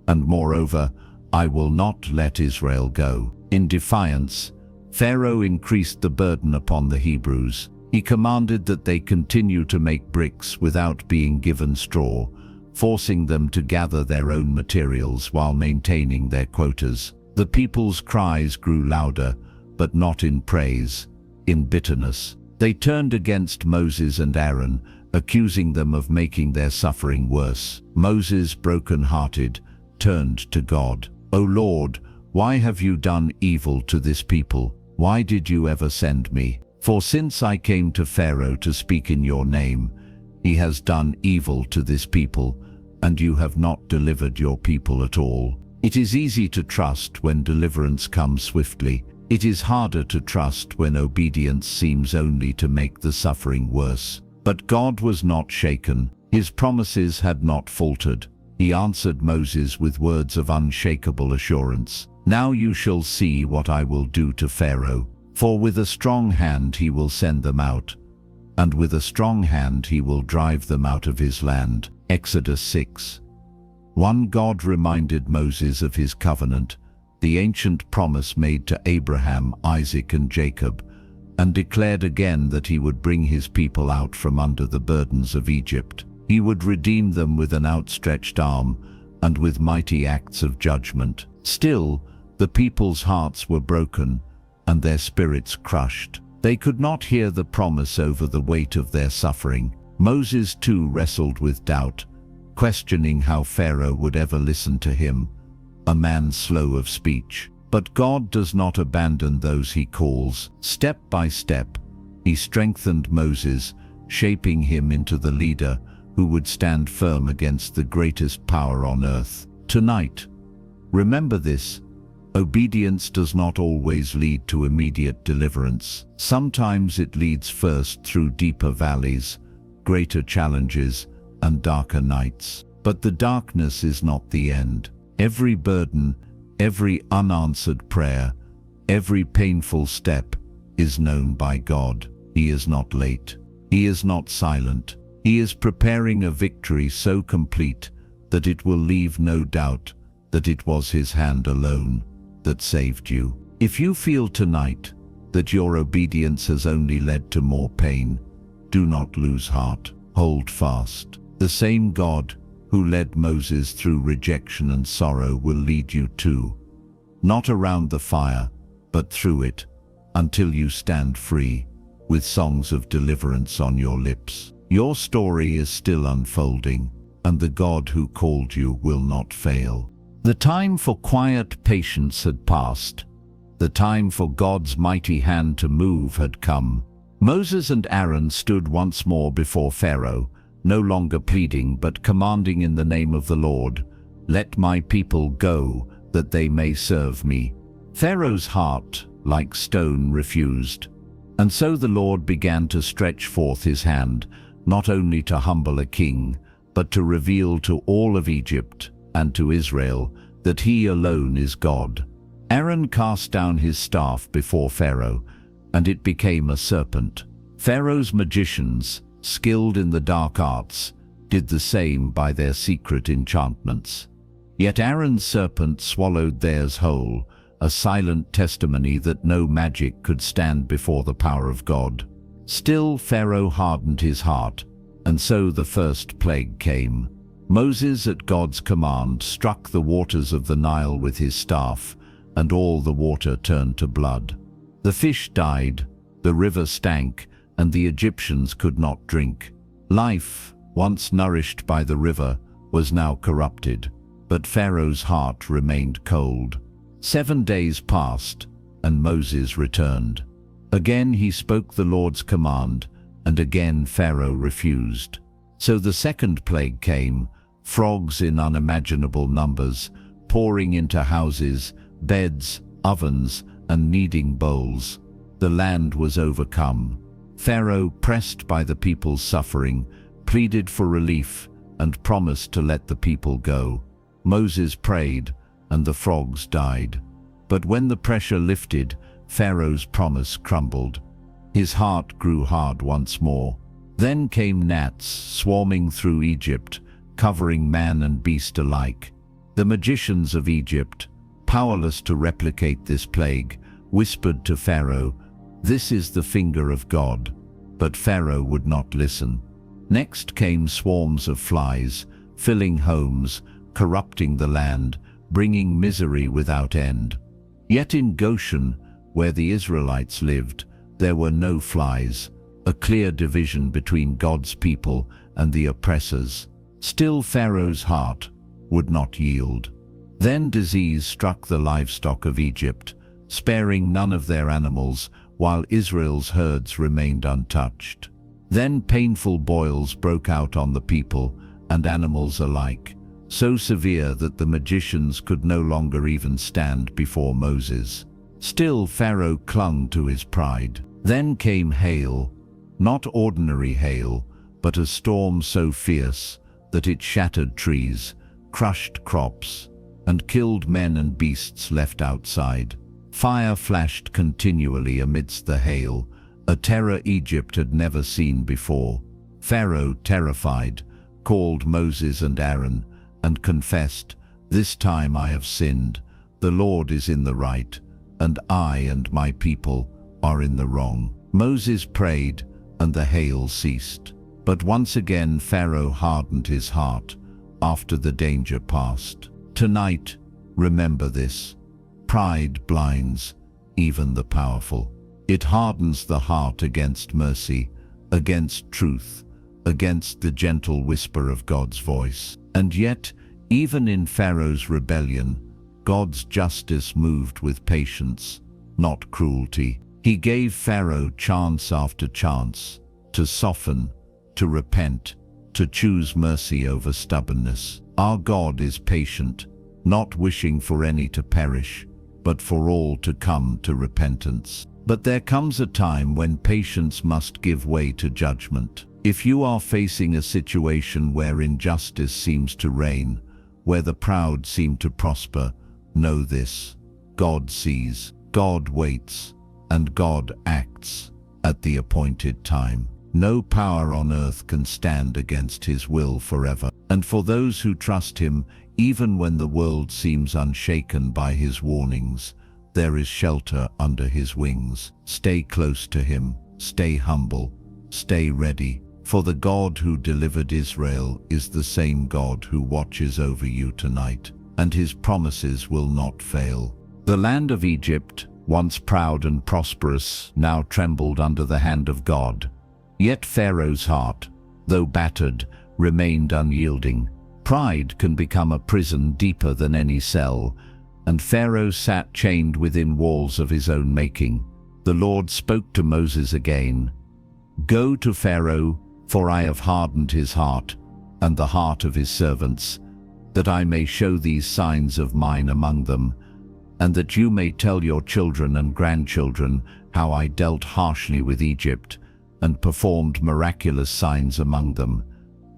and moreover, I will not let Israel go." In defiance, Pharaoh increased the burden upon the Hebrews. He commanded that they continue to make bricks without being given straw, forcing them to gather their own materials while maintaining their quotas. The people's cries grew louder, but not in praise, in bitterness. They turned against Moses and Aaron, accusing them of making their suffering worse. Moses, broken-hearted, turned to God. "O Lord, why have you done evil to this people? Why did you ever send me? For since I came to Pharaoh to speak in your name, he has done evil to this people, and you have not delivered your people at all." It is easy to trust when deliverance comes swiftly. It is harder to trust when obedience seems only to make the suffering worse. But God was not shaken. His promises had not faltered. He answered Moses with words of unshakable assurance. "Now you shall see what I will do to Pharaoh. For with a strong hand he will send them out, and with a strong hand he will drive them out of his land." Exodus 6:1. God reminded Moses of his covenant, the ancient promise made to Abraham, Isaac, and Jacob, and declared again that he would bring his people out from under the burdens of Egypt. He would redeem them with an outstretched arm and with mighty acts of judgment. Still, the people's hearts were broken and their spirits crushed. They could not hear the promise over the weight of their suffering. Moses too wrestled with doubt, questioning how Pharaoh would ever listen to him, a man slow of speech. But God does not abandon those he calls. Step by step, he strengthened Moses, shaping him into the leader who would stand firm against the greatest power on earth. Tonight, remember this: obedience does not always lead to immediate deliverance. Sometimes it leads first through deeper valleys, greater challenges, and darker nights. But the darkness is not the end. Every burden, every unanswered prayer, every painful step is known by God. He is not late. He is not silent. He is preparing a victory so complete that it will leave no doubt that it was his hand alone that saved you. If you feel tonight that your obedience has only led to more pain, do not lose heart. Hold fast. The same God who led Moses through rejection and sorrow will lead you too, not around the fire, but through it, until you stand free, with songs of deliverance on your lips. Your story is still unfolding, and the God who called you will not fail. The time for quiet patience had passed. The time for God's mighty hand to move had come. Moses and Aaron stood once more before Pharaoh, no longer pleading but commanding in the name of the Lord. Let my people go, that they may serve me." Pharaoh's heart, like stone, refused. And so the Lord began to stretch forth his hand, not only to humble a king, but to reveal to all of Egypt and to Israel that he alone is God. Aaron cast down his staff before Pharaoh, and it became a serpent. Pharaoh's magicians, skilled in the dark arts, did the same by their secret enchantments. Yet Aaron's serpent swallowed theirs whole, a silent testimony that no magic could stand before the power of God. Still Pharaoh hardened his heart, and so the first plague came. Moses, at God's command, struck the waters of the Nile with his staff, and all the water turned to blood. The fish died, the river stank, and the Egyptians could not drink. Life, once nourished by the river, was now corrupted, but Pharaoh's heart remained cold. 7 days passed, and Moses returned. Again he spoke the Lord's command, and again Pharaoh refused. So the second plague came, frogs in unimaginable numbers, pouring into houses, beds, ovens, and kneading bowls. The land was overcome. Pharaoh, pressed by the people's suffering, pleaded for relief and promised to let the people go. Moses prayed, and the frogs died. But when the pressure lifted, Pharaoh's promise crumbled. His heart grew hard once more. Then came gnats swarming through Egypt, covering man and beast alike. The magicians of Egypt, powerless to replicate this plague, whispered to Pharaoh, "This is the finger of God." But Pharaoh would not listen. Next came swarms of flies, filling homes, corrupting the land, bringing misery without end. Yet in Goshen, where the Israelites lived, there were no flies, a clear division between God's people and the oppressors. Still Pharaoh's heart would not yield. Then disease struck the livestock of Egypt, sparing none of their animals, while Israel's herds remained untouched. Then painful boils broke out on the people and animals alike, so severe that the magicians could no longer even stand before Moses. Still Pharaoh clung to his pride. Then came hail, not ordinary hail, but a storm so fierce that it shattered trees, crushed crops, and killed men and beasts left outside. Fire flashed continually amidst the hail, a terror Egypt had never seen before. Pharaoh, terrified, called Moses and Aaron and confessed, "This time I have sinned. The Lord is in the right, and I and my people are in the wrong." Moses prayed, and the hail ceased. But once again Pharaoh hardened his heart after the danger passed. Tonight, remember this. Pride blinds even the powerful. It hardens the heart against mercy, against truth, against the gentle whisper of God's voice. And yet, even in Pharaoh's rebellion, God's justice moved with patience, not cruelty. He gave Pharaoh chance after chance to soften, to repent, to choose mercy over stubbornness. Our God is patient, not wishing for any to perish, but for all to come to repentance. But there comes a time when patience must give way to judgment. If you are facing a situation where injustice seems to reign, where the proud seem to prosper, know this: God sees, God waits, and God acts at the appointed time. No power on earth can stand against his will forever. And for those who trust him, even when the world seems unshaken by his warnings, there is shelter under his wings. Stay close to him, stay humble, stay ready, for the God who delivered Israel is the same God who watches over you tonight, and his promises will not fail. The land of Egypt, once proud and prosperous, now trembled under the hand of God. Yet Pharaoh's heart, though battered, remained unyielding. Pride can become a prison deeper than any cell, and Pharaoh sat chained within walls of his own making. The Lord spoke to Moses again. "Go to Pharaoh, for I have hardened his heart, and the heart of his servants, that I may show these signs of mine among them, and that you may tell your children and grandchildren how I dealt harshly with Egypt and performed miraculous signs among them,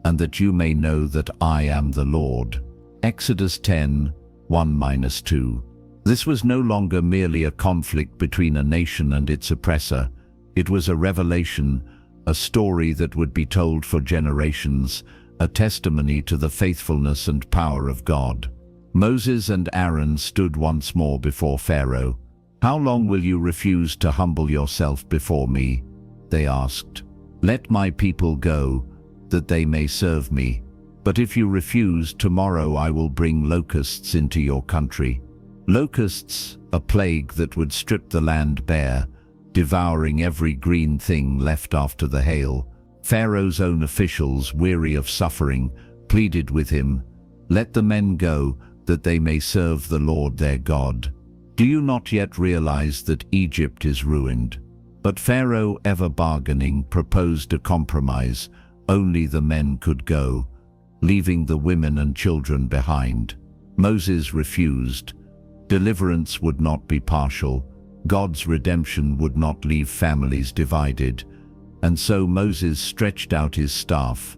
and that you may know that I am the Lord. Exodus 10, 1-2. This was no longer merely a conflict between a nation and its oppressor. It was a revelation, a story that would be told for generations, a testimony to the faithfulness and power of God. Moses and Aaron stood once more before Pharaoh. "How long will you refuse to humble yourself before me?" they asked. "Let my people go, that they may serve me. But if you refuse, tomorrow I will bring locusts into your country." Locusts, a plague that would strip the land bare, devouring every green thing left after the hail. Pharaoh's own officials, weary of suffering, pleaded with him, "Let the men go, that they may serve the Lord their God. Do you not yet realize that Egypt is ruined?" But Pharaoh, ever bargaining, proposed a compromise. Only the men could go, leaving the women and children behind. Moses refused. Deliverance would not be partial. God's redemption would not leave families divided. And so Moses stretched out his staff,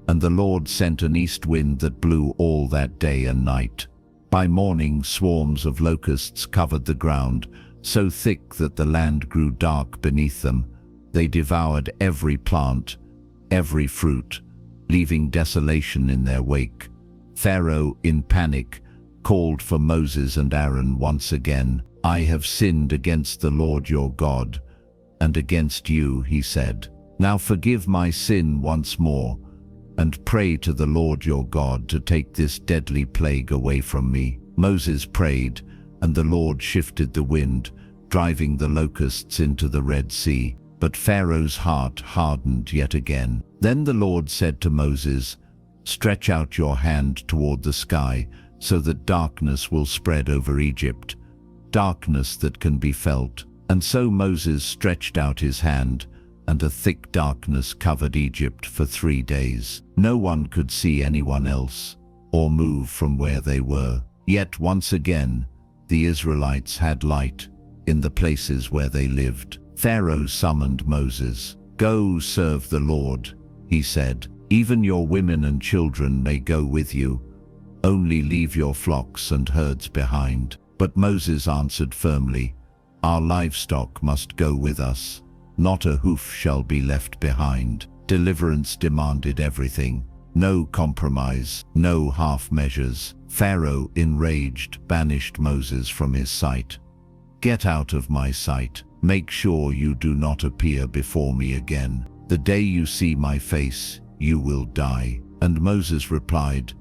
and the Lord sent an east wind that blew all that day and night. By morning, swarms of locusts covered the ground, so thick that the land grew dark beneath them. They devoured every plant, every fruit, leaving desolation in their wake. Pharaoh, in panic, called for Moses and Aaron once again. "I have sinned against the Lord your God, and against you," he said. "Now forgive my sin once more, and pray to the Lord your God to take this deadly plague away from me." Moses prayed, and the Lord shifted the wind, driving the locusts into the Red Sea. But Pharaoh's heart hardened yet again. Then the Lord said to Moses, "Stretch out your hand toward the sky, so that darkness will spread over Egypt, darkness that can be felt." And so Moses stretched out his hand, and a thick darkness covered Egypt for 3 days. No one could see anyone else, or move from where they were. Yet once again, the Israelites had light in the places where they lived. Pharaoh summoned Moses. "Go serve the Lord," he said. "Even your women and children may go with you. Only leave your flocks and herds behind." But Moses answered firmly, "Our livestock must go with us. Not a hoof shall be left behind." Deliverance demanded everything. No compromise, no half measures. Pharaoh, enraged, banished Moses from his sight. "Get out of my sight. Make sure you do not appear before me again. The day you see my face, you will die." And Moses replied,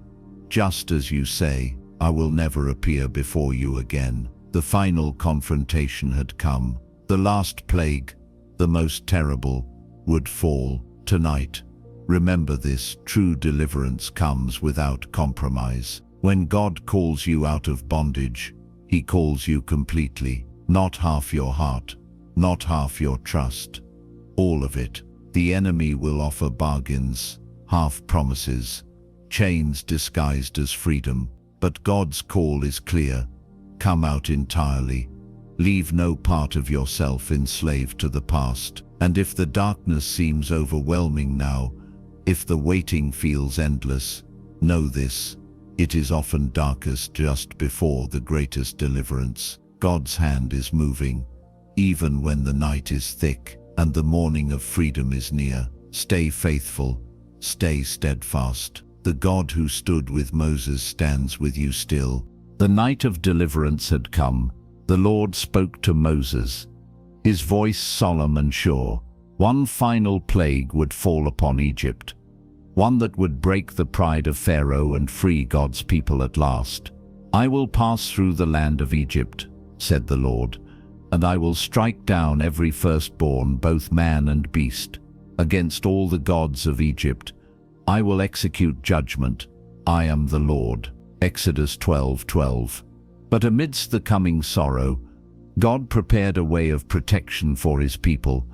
"Just as you say, I will never appear before you again." The final confrontation had come. The last plague, the most terrible, would fall tonight. Remember this: true deliverance comes without compromise. When God calls you out of bondage, He calls you completely. Not half your heart, not half your trust, all of it. The enemy will offer bargains, half promises, chains disguised as freedom. But God's call is clear: come out entirely. Leave no part of yourself enslaved to the past. And if the darkness seems overwhelming now, if the waiting feels endless, know this: it is often darkest just before the greatest deliverance. God's hand is moving, even when the night is thick and the morning of freedom is near. Stay faithful, stay steadfast. The God who stood with Moses stands with you still. The night of deliverance had come. The Lord spoke to Moses, his voice solemn and sure. One final plague would fall upon Egypt, one that would break the pride of Pharaoh and free God's people at last. "I will pass through the land of Egypt," said the Lord, "and I will strike down every firstborn, both man and beast. Against all the gods of Egypt I will execute judgment. I am the Lord." Exodus 12:12. But amidst the coming sorrow, God prepared a way of protection for His people,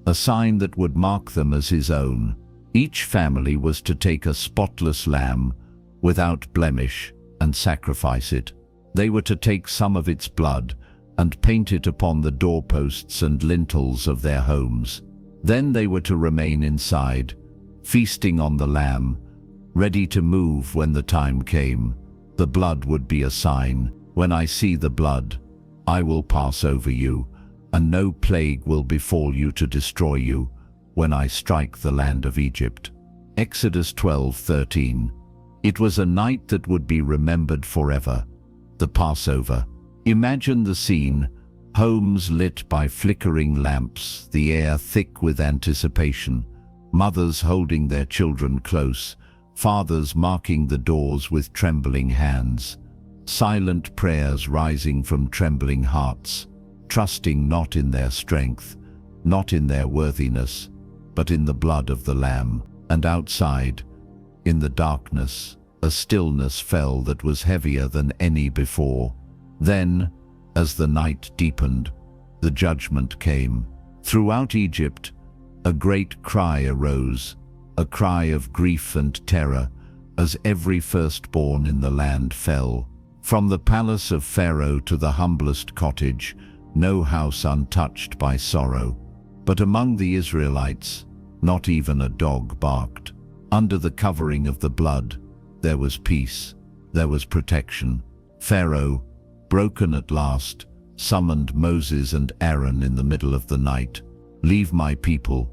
a sign that would mark them as His own. Each family was to take a spotless lamb, without blemish, and sacrifice it. They were to take some of its blood and paint it upon the doorposts and lintels of their homes. Then they were to remain inside, feasting on the lamb, ready to move when the time came. The blood would be a sign. When I see the blood, I will pass over you, and no plague will befall you to destroy you when I strike the land of Egypt. Exodus 12:13. It was a night that would be remembered forever, the Passover. Imagine the scene, homes lit by flickering lamps, the air thick with anticipation, mothers holding their children close, fathers marking the doors with trembling hands, silent prayers rising from trembling hearts, trusting not in their strength, not in their worthiness, but in the blood of the Lamb. And outside, in the darkness, a stillness fell that was heavier than any before. Then, as the night deepened, the judgment came. Throughout Egypt, a great cry arose, a cry of grief and terror, as every firstborn in the land fell. From the palace of Pharaoh to the humblest cottage, no house untouched by sorrow. But among the Israelites, not even a dog barked. Under the covering of the blood, there was peace, there was protection. Pharaoh, broken at last, summoned Moses and Aaron in the middle of the night. "Leave my people,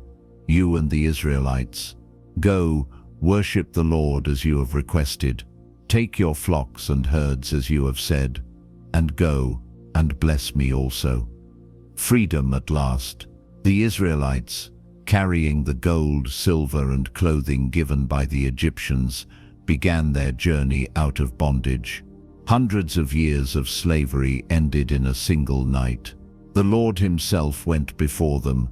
you and the Israelites. Go, worship the Lord as you have requested. Take your flocks and herds as you have said, and go and bless me also." Freedom at last. The Israelites, carrying the gold, silver, and clothing given by the Egyptians, began their journey out of bondage. Hundreds of years of slavery ended in a single night. The Lord himself went before them,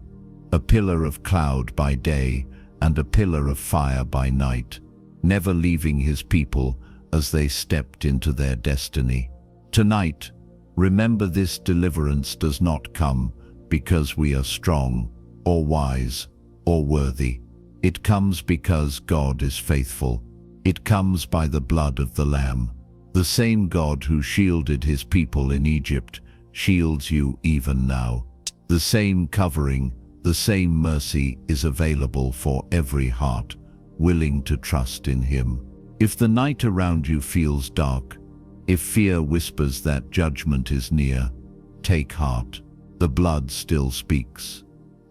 a pillar of cloud by day and a pillar of fire by night, never leaving his people as they stepped into their destiny. Tonight, remember, this deliverance does not come because we are strong or wise or worthy. It comes because God is faithful. It comes by the blood of the Lamb. The same God who shielded his people in Egypt shields you even now. The same covering, the same mercy is available for every heart willing to trust in him. If the night around you feels dark, if fear whispers that judgment is near, take heart. The blood still speaks.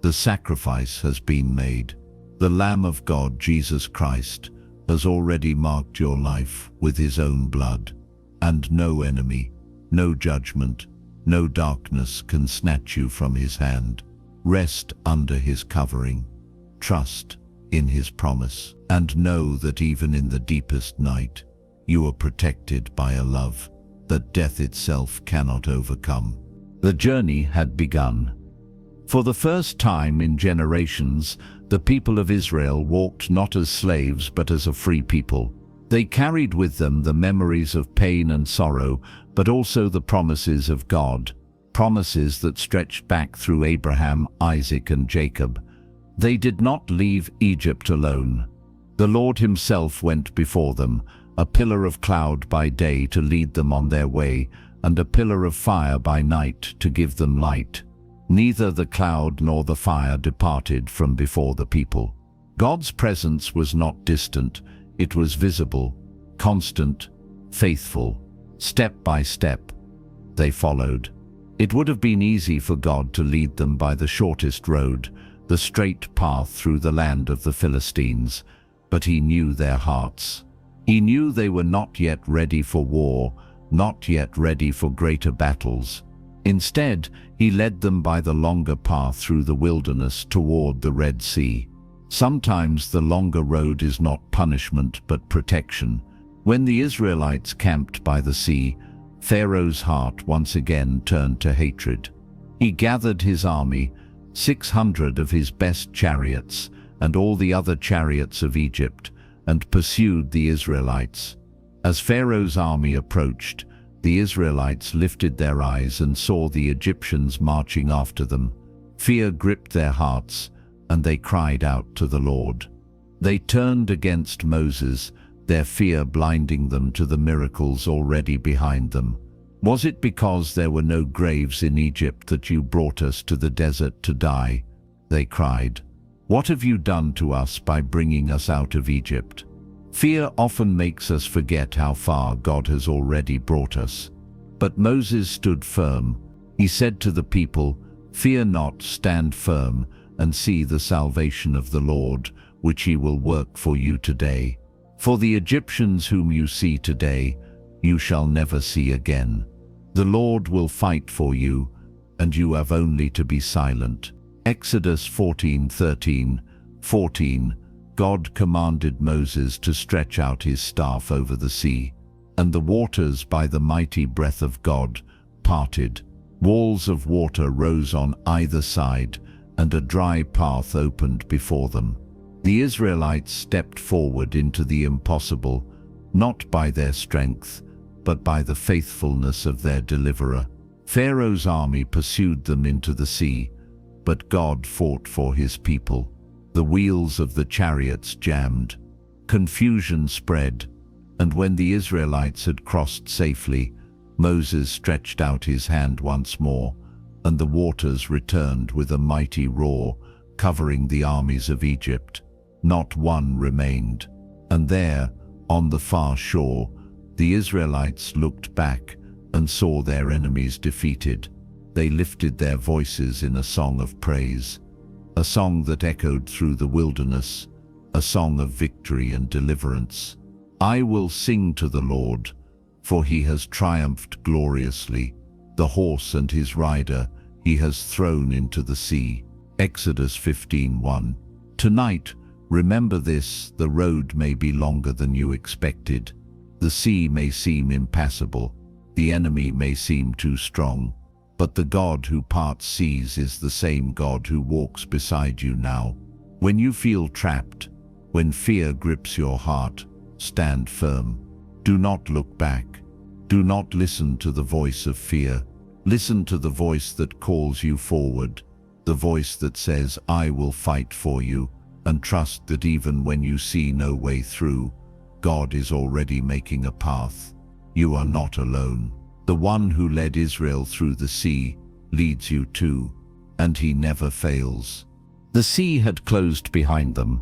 The sacrifice has been made. The Lamb of God, Jesus Christ, has already marked your life with his own blood, and no enemy, no judgment, no darkness can snatch you from his hand. Rest under his covering, trust in his promise, and know that even in the deepest night, you are protected by a love that death itself cannot overcome. The journey had begun. For the first time in generations, the people of Israel walked not as slaves but as a free people. They carried with them the memories of pain and sorrow, but also the promises of God, promises that stretched back through Abraham, Isaac, and Jacob. They did not leave Egypt alone. The Lord himself went before them, a pillar of cloud by day to lead them on their way, and a pillar of fire by night to give them light. Neither the cloud nor the fire departed from before the people. God's presence was not distant, it was visible, constant, faithful. Step by step, they followed. It would have been easy for God to lead them by the shortest road, the straight path through the land of the Philistines, but he knew their hearts. He knew they were not yet ready for war, not yet ready for greater battles. Instead, he led them by the longer path through the wilderness toward the Red Sea. Sometimes the longer road is not punishment but protection. When the Israelites camped by the sea, Pharaoh's heart once again turned to hatred. He gathered his army, 600 of his best chariots, and all the other chariots of Egypt, and pursued the Israelites. As Pharaoh's army approached, the Israelites lifted their eyes and saw the Egyptians marching after them. Fear gripped their hearts, and they cried out to the Lord. They turned against Moses, their fear blinding them to the miracles already behind them. Was it because there were no graves in Egypt that you brought us to the desert to die? They cried. What have you done to us by bringing us out of Egypt? Fear often makes us forget how far God has already brought us. But Moses stood firm. He said to the people, "Fear not, stand firm, and see the salvation of the Lord, which he will work for you today. For the Egyptians whom you see today, you shall never see again. The Lord will fight for you, and you have only to be silent." Exodus 14:13-14. God commanded Moses to stretch out his staff over the sea, and the waters by the mighty breath of God parted. Walls of water rose on either side, and a dry path opened before them. The Israelites stepped forward into the impossible, not by their strength, but by the faithfulness of their deliverer. Pharaoh's army pursued them into the sea, but God fought for his people. The wheels of the chariots jammed. Confusion spread, and when the Israelites had crossed safely, Moses stretched out his hand once more, and the waters returned with a mighty roar, covering the armies of Egypt. Not one remained. And there, on the far shore, the Israelites looked back and saw their enemies defeated. They lifted their voices in a song of praise, a song that echoed through the wilderness, a song of victory and deliverance. I will sing to the Lord, for he has triumphed gloriously. The horse and his rider he has thrown into the sea. Exodus 15:1. Tonight, remember this: the road may be longer than you expected. The sea may seem impassable. The enemy may seem too strong. But the God who parts seas is the same God who walks beside you now. When you feel trapped, when fear grips your heart, stand firm. Do not look back. Do not listen to the voice of fear. Listen to the voice that calls you forward, the voice that says, I will fight for you, and trust that even when you see no way through, God is already making a path. You are not alone. The one who led Israel through the sea leads you too, and he never fails. The sea had closed behind them.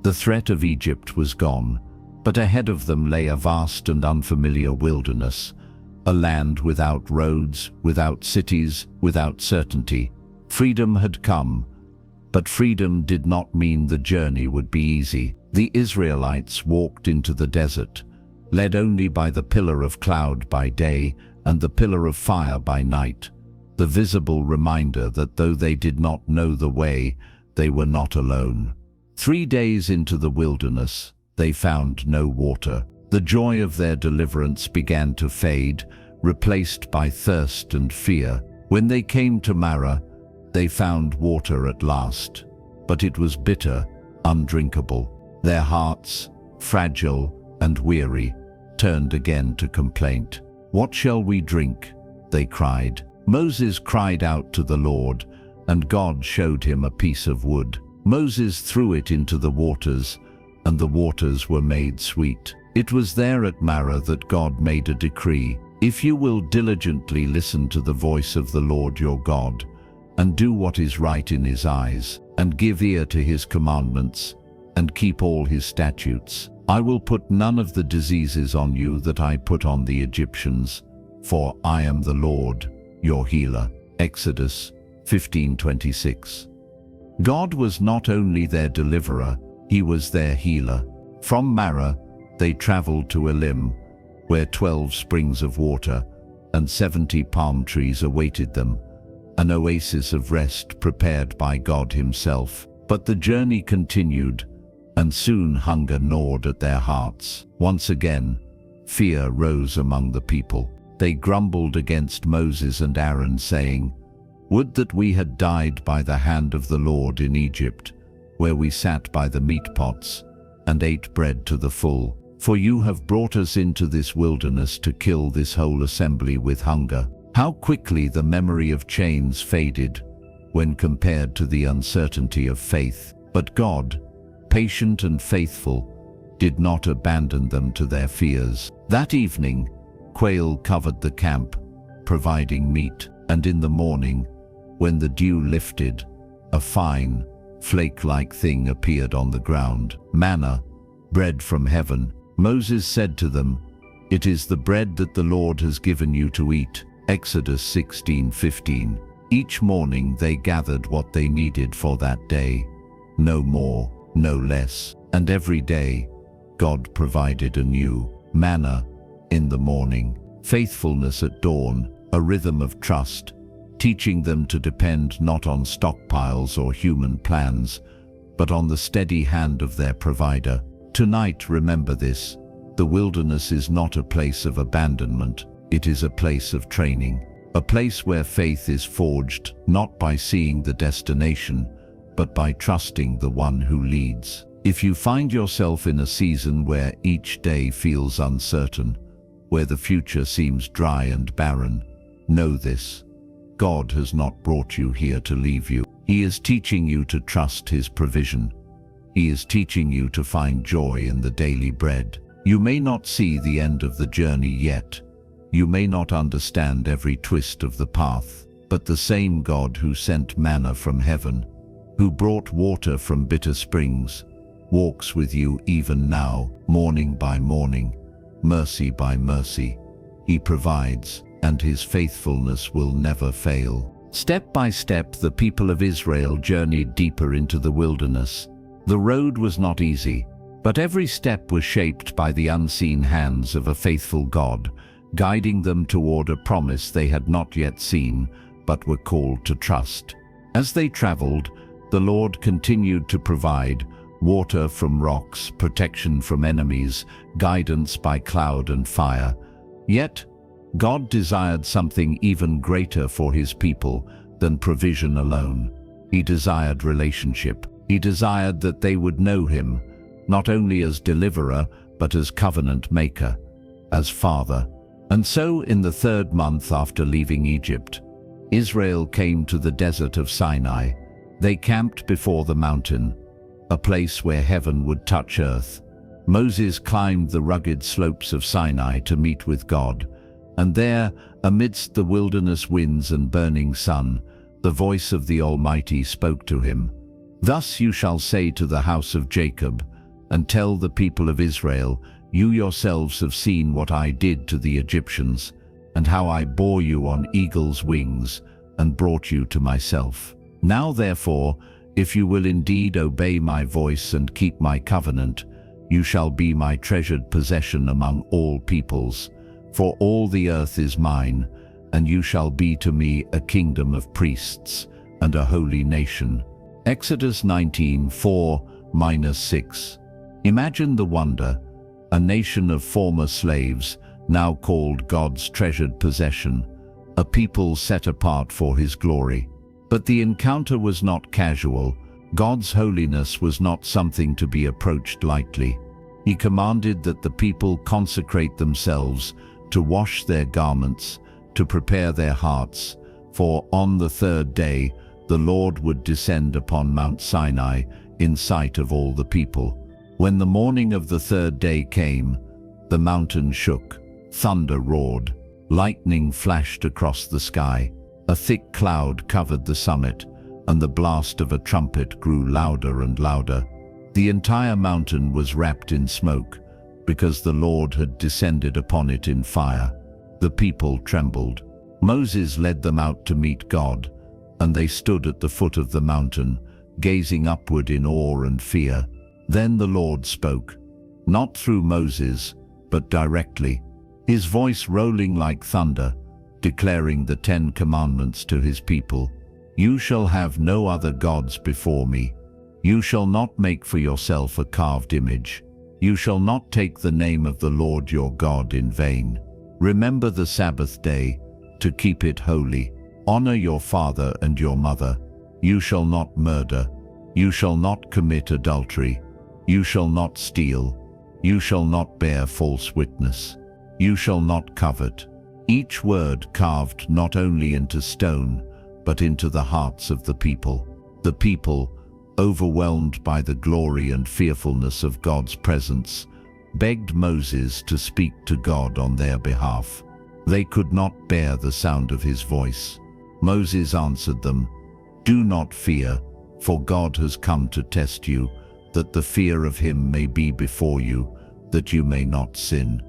The threat of Egypt was gone, but ahead of them lay a vast and unfamiliar wilderness, a land without roads, without cities, without certainty. Freedom had come, but freedom did not mean the journey would be easy. The Israelites walked into the desert, led only by the pillar of cloud by day and the pillar of fire by night, the visible reminder that though they did not know the way, they were not alone. 3 days into the wilderness, they found no water. The joy of their deliverance began to fade, replaced by thirst and fear. When they came to Marah, they found water at last, but it was bitter, undrinkable. Their hearts, fragile and weary, turned again to complaint. What shall we drink? They cried. Moses cried out to the Lord, and God showed him a piece of wood. Moses threw it into the waters, and the waters were made sweet. It was there at Marah that God made a decree. If you will diligently listen to the voice of the Lord your God, and do what is right in his eyes, and give ear to his commandments, and keep all his statutes, I will put none of the diseases on you that I put on the Egyptians, for I am the Lord, your healer. Exodus 15:26. God was not only their deliverer, he was their healer. From Marah, they traveled to Elim, where 12 springs of water and 70 palm trees awaited them, an oasis of rest prepared by God himself. But the journey continued, and soon hunger gnawed at their hearts. Once again, fear rose among the people. They grumbled against Moses and Aaron, saying, Would that we had died by the hand of the Lord in Egypt, where we sat by the meat pots and ate bread to the full. For you have brought us into this wilderness to kill this whole assembly with hunger. How quickly the memory of chains faded when compared to the uncertainty of faith. But God, patient and faithful, did not abandon them to their fears. That evening, quail covered the camp, providing meat, and in the morning, when the dew lifted, a fine, flake-like thing appeared on the ground, manna, bread from heaven. Moses said to them, "It is the bread that the Lord has given you to eat." Exodus 16:15. Each morning they gathered what they needed for that day, no more, no less, and every day God provided anew. Manna in the morning, faithfulness at dawn, a rhythm of trust, teaching them to depend not on stockpiles or human plans, but on the steady hand of their provider. Tonight, remember this: the wilderness is not a place of abandonment, it is a place of training, a place where faith is forged not by seeing the destination, but by trusting the one who leads. If you find yourself in a season where each day feels uncertain, where the future seems dry and barren, know this: God has not brought you here to leave you. He is teaching you to trust His provision. He is teaching you to find joy in the daily bread. You may not see the end of the journey yet. You may not understand every twist of the path, but the same God who sent manna from heaven, who brought water from bitter springs, walks with you even now, morning by morning, mercy by mercy. He provides, and His faithfulness will never fail. Step by step, the people of Israel journeyed deeper into the wilderness. The road was not easy, but every step was shaped by the unseen hands of a faithful God, guiding them toward a promise they had not yet seen, but were called to trust. As they traveled, the Lord continued to provide water from rocks, protection from enemies, guidance by cloud and fire. Yet, God desired something even greater for His people than provision alone. He desired relationship. He desired that they would know Him, not only as deliverer, but as covenant maker, as Father. And so, in the 3rd month after leaving Egypt, Israel came to the desert of Sinai. They camped before the mountain, a place where heaven would touch earth. Moses climbed the rugged slopes of Sinai to meet with God, and there, amidst the wilderness winds and burning sun, the voice of the Almighty spoke to him. "Thus you shall say to the house of Jacob, and tell the people of Israel, you yourselves have seen what I did to the Egyptians, and how I bore you on eagle's wings, and brought you to myself. Now therefore, if you will indeed obey my voice and keep my covenant, you shall be my treasured possession among all peoples, for all the earth is mine, and you shall be to me a kingdom of priests and a holy nation." Exodus 19:4-6. Imagine the wonder: a nation of former slaves, now called God's treasured possession, a people set apart for His glory. But the encounter was not casual. God's holiness was not something to be approached lightly. He commanded that the people consecrate themselves, to wash their garments, to prepare their hearts, for on the 3rd day the Lord would descend upon Mount Sinai in sight of all the people. When the morning of the 3rd day came, the mountain shook, thunder roared, lightning flashed across the sky, a thick cloud covered the summit, and the blast of a trumpet grew louder and louder. The entire mountain was wrapped in smoke, because the Lord had descended upon it in fire. The people trembled. Moses led them out to meet God, and they stood at the foot of the mountain, gazing upward in awe and fear. Then the Lord spoke, not through Moses, but directly, His voice rolling like thunder, declaring the 10 Commandments to His people. "You shall have no other gods before me. You shall not make for yourself a carved image. You shall not take the name of the Lord your God in vain. Remember the Sabbath day, to keep it holy. Honor your father and your mother. You shall not murder. You shall not commit adultery. You shall not steal. You shall not bear false witness. You shall not covet." Each word carved not only into stone, but into the hearts of the people. The people, overwhelmed by the glory and fearfulness of God's presence, begged Moses to speak to God on their behalf. They could not bear the sound of his voice. Moses answered them, "Do not fear, for God has come to test you, that the fear of him may be before you, that you may not sin."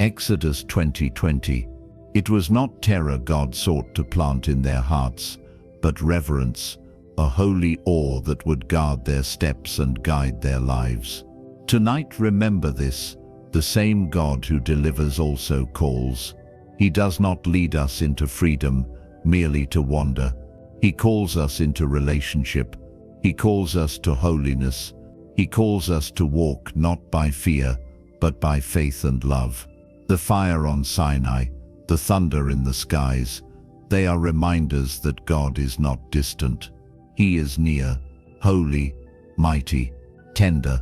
Exodus 20:20. It was not terror God sought to plant in their hearts, but reverence, a holy awe that would guard their steps and guide their lives. Tonight remember this: the same God who delivers also calls. He does not lead us into freedom merely to wander. He calls us into relationship. He calls us to holiness. He calls us to walk not by fear, but by faith and love. The fire on Sinai, the thunder in the skies, they are reminders that God is not distant. He is near, holy, mighty, tender,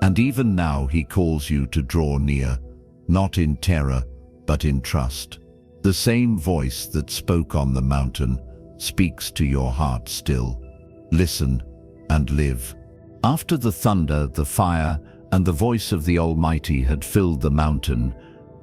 and even now he calls you to draw near, not in terror, but in trust. The same voice that spoke on the mountain speaks to your heart still. Listen and live. After the thunder, the fire, and the voice of the Almighty had filled the mountain,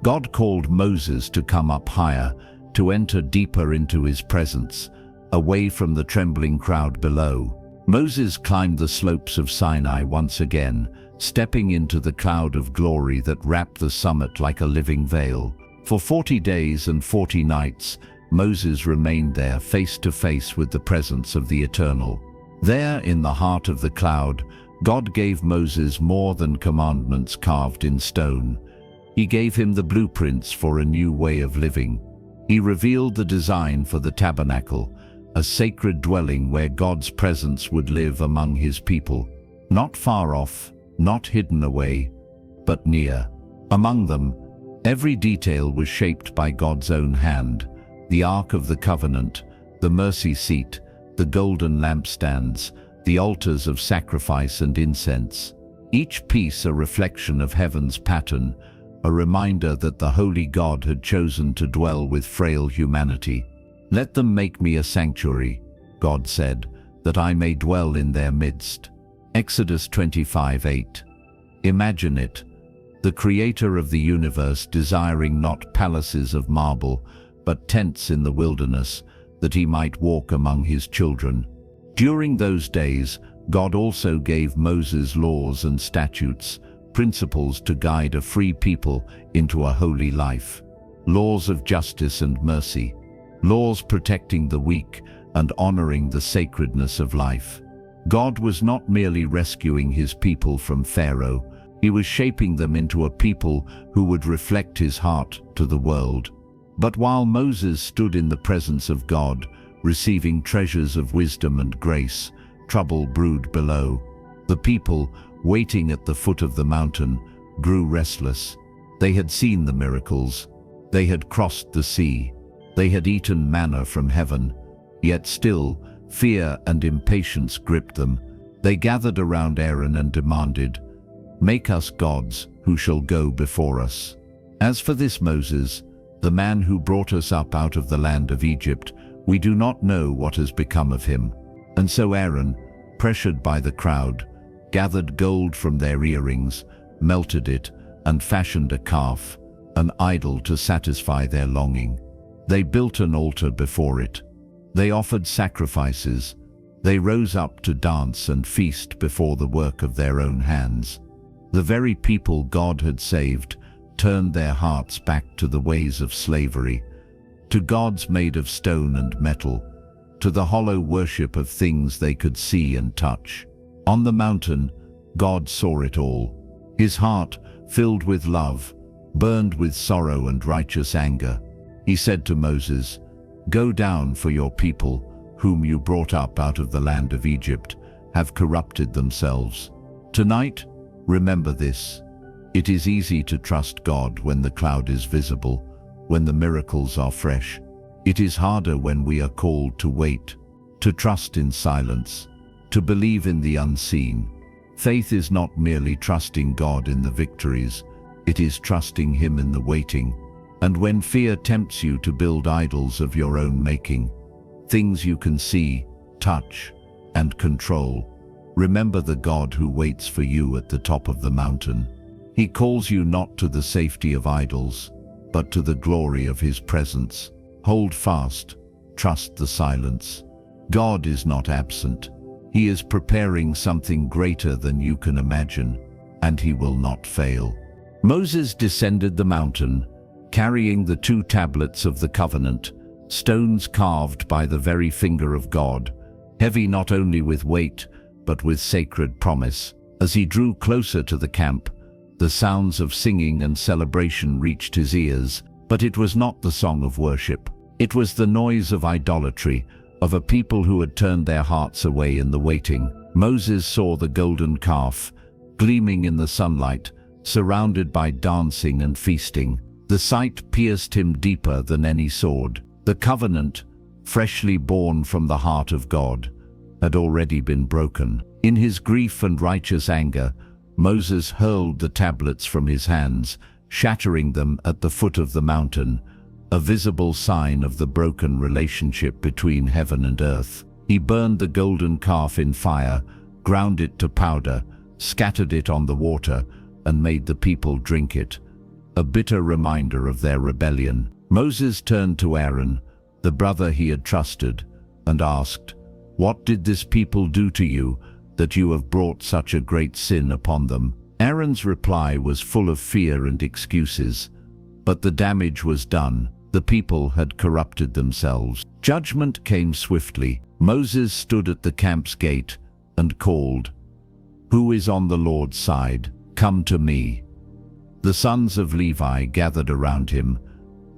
God called Moses to come up higher, to enter deeper into his presence, away from the trembling crowd below. Moses climbed the slopes of Sinai once again, stepping into the cloud of glory that wrapped the summit like a living veil. For 40 days and 40 nights, Moses remained there face to face with the presence of the Eternal. There, in the heart of the cloud, God gave Moses more than commandments carved in stone. He gave him the blueprints for a new way of living. He revealed the design for the tabernacle, a sacred dwelling where God's presence would live among his people, not far off, not hidden away, but near. Among them, every detail was shaped by God's own hand: the Ark of the Covenant, the mercy seat, the golden lampstands, the altars of sacrifice and incense. Each piece a reflection of heaven's pattern, a reminder that the holy God had chosen to dwell with frail humanity. "Let them make me a sanctuary," God said, "that I may dwell in their midst." Exodus 25:8. Imagine it, the Creator of the universe desiring not palaces of marble, but tents in the wilderness, that he might walk among his children. During those days, God also gave Moses laws and statutes, principles to guide a free people into a holy life. Laws of justice and mercy. Laws protecting the weak and honoring the sacredness of life. God was not merely rescuing his people from Pharaoh, he was shaping them into a people who would reflect his heart to the world. But while Moses stood in the presence of God, receiving treasures of wisdom and grace, trouble brewed below. The people, waiting at the foot of the mountain, grew restless. They had seen the miracles. They had crossed the sea. They had eaten manna from heaven. Yet still, fear and impatience gripped them. They gathered around Aaron and demanded, "Make us gods who shall go before us." As for this Moses, the man who brought us up out of the land of Egypt, we do not know what has become of him. And so Aaron, pressured by the crowd, gathered gold from their earrings, melted it, and fashioned a calf, an idol to satisfy their longing. They built an altar before it. They offered sacrifices. They rose up to dance and feast before the work of their own hands. The very people God had saved turned their hearts back to the ways of slavery, to gods made of stone and metal, to the hollow worship of things they could see and touch. On the mountain, God saw it all. His heart, filled with love, burned with sorrow and righteous anger. He said to Moses, "Go down, for your people, whom you brought up out of the land of Egypt, have corrupted themselves." Tonight, remember this. It is easy to trust God when the cloud is visible, when the miracles are fresh. It is harder when we are called to wait, to trust in silence, to believe in the unseen. Faith is not merely trusting God in the victories, it is trusting Him in the waiting. And when fear tempts you to build idols of your own making, things you can see, touch, and control, Remember the God who waits for you at the top of the mountain. He calls you not to the safety of idols, but to the glory of his presence. Hold fast, trust the silence. God is not absent. He is preparing something greater than you can imagine, and he will not fail. Moses descended the mountain, carrying the 2 tablets of the covenant, stones carved by the very finger of God, heavy not only with weight, but with sacred promise. As he drew closer to the camp, the sounds of singing and celebration reached his ears, but it was not the song of worship. It was the noise of idolatry, of a people who had turned their hearts away in the waiting. Moses saw the golden calf, gleaming in the sunlight, surrounded by dancing and feasting. The sight pierced him deeper than any sword. The covenant, freshly born from the heart of God, had already been broken. In his grief and righteous anger, Moses hurled the tablets from his hands, shattering them at the foot of the mountain, a visible sign of the broken relationship between heaven and earth. He burned the golden calf in fire, ground it to powder, scattered it on the water, and made the people drink it, a bitter reminder of their rebellion. Moses turned to Aaron, the brother he had trusted, and asked, "What did this people do to you, that you have brought such a great sin upon them?" Aaron's reply was full of fear and excuses, but the damage was done. The people had corrupted themselves. Judgment came swiftly. Moses stood at the camp's gate and called, "Who is on the Lord's side? Come to me." The sons of Levi gathered around him,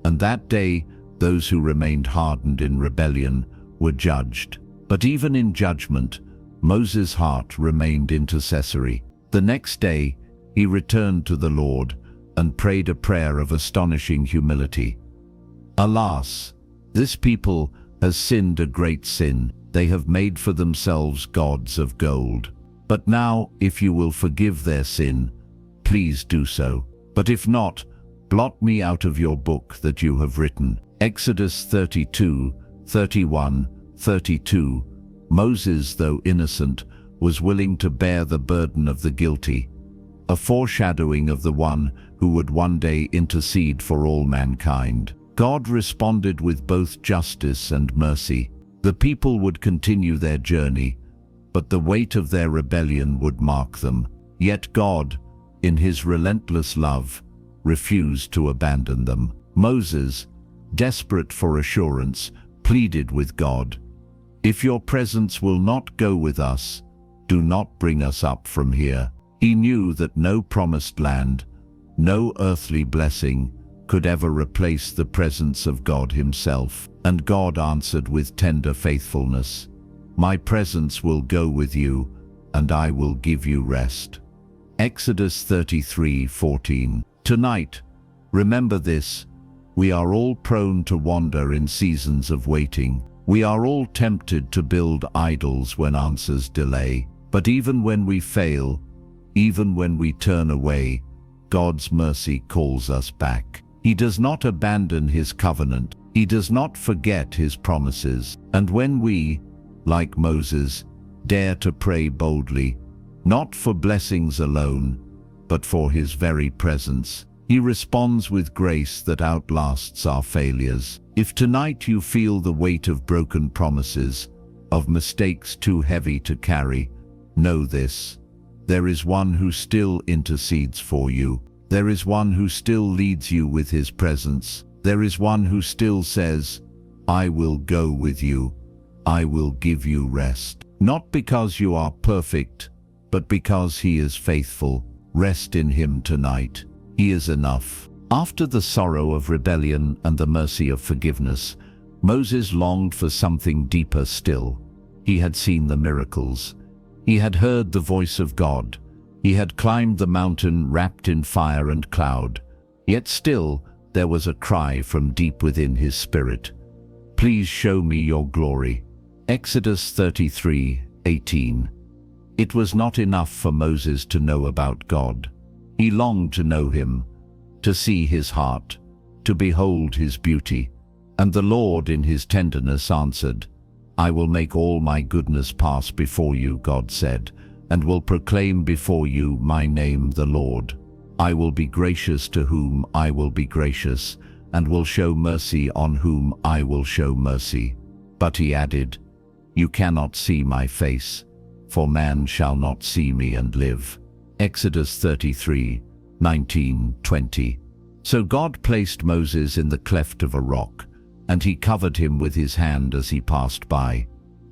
and that day those who remained hardened in rebellion were judged. But even in judgment, Moses' heart remained intercessory. The next day, he returned to the Lord and prayed a prayer of astonishing humility. "Alas, this people has sinned a great sin. They have made for themselves gods of gold. But now, if you will forgive their sin, please do so. But if not, blot me out of your book that you have written." Exodus 32, 31, 32. Moses, though innocent, was willing to bear the burden of the guilty, a foreshadowing of the one who would one day intercede for all mankind. God responded with both justice and mercy. The people would continue their journey, but the weight of their rebellion would mark them. Yet God, in his relentless love, refused to abandon them. Moses, desperate for assurance, pleaded with God, "If your presence will not go with us, do not bring us up from here." He knew that no promised land, no earthly blessing, could ever replace the presence of God himself. And God answered with tender faithfulness, "My presence will go with you, and I will give you rest." Exodus 33:14. Tonight, remember this: we are all prone to wander in seasons of waiting. We are all tempted to build idols when answers delay. But even when we fail, even when we turn away, God's mercy calls us back. He does not abandon his covenant. He does not forget his promises. And when we, like Moses, dare to pray boldly, not for blessings alone, but for his very presence, he responds with grace that outlasts our failures. If tonight you feel the weight of broken promises, of mistakes too heavy to carry, know this: there is one who still intercedes for you. There is one who still leads you with his presence. There is one who still says, "I will go with you. I will give you rest." Not because you are perfect, but because he is faithful. Rest in him tonight. He is enough. After the sorrow of rebellion and the mercy of forgiveness, Moses longed for something deeper still. He had seen the miracles. He had heard the voice of God. He had climbed the mountain wrapped in fire and cloud. Yet still, there was a cry from deep within his spirit. "Please show me your glory." Exodus 33:18. It was not enough for Moses to know about God. He longed to know him, to see his heart, to behold his beauty. And the Lord in his tenderness answered, "I will make all my goodness pass before you," God said, and will proclaim before you my name, the Lord. I will be gracious to whom I will be gracious, and will show mercy on whom I will show mercy. But he added, You cannot see my face, for man shall not see me and live. Exodus 33:19-20. So God placed Moses in the cleft of a rock, and he covered him with his hand as he passed by.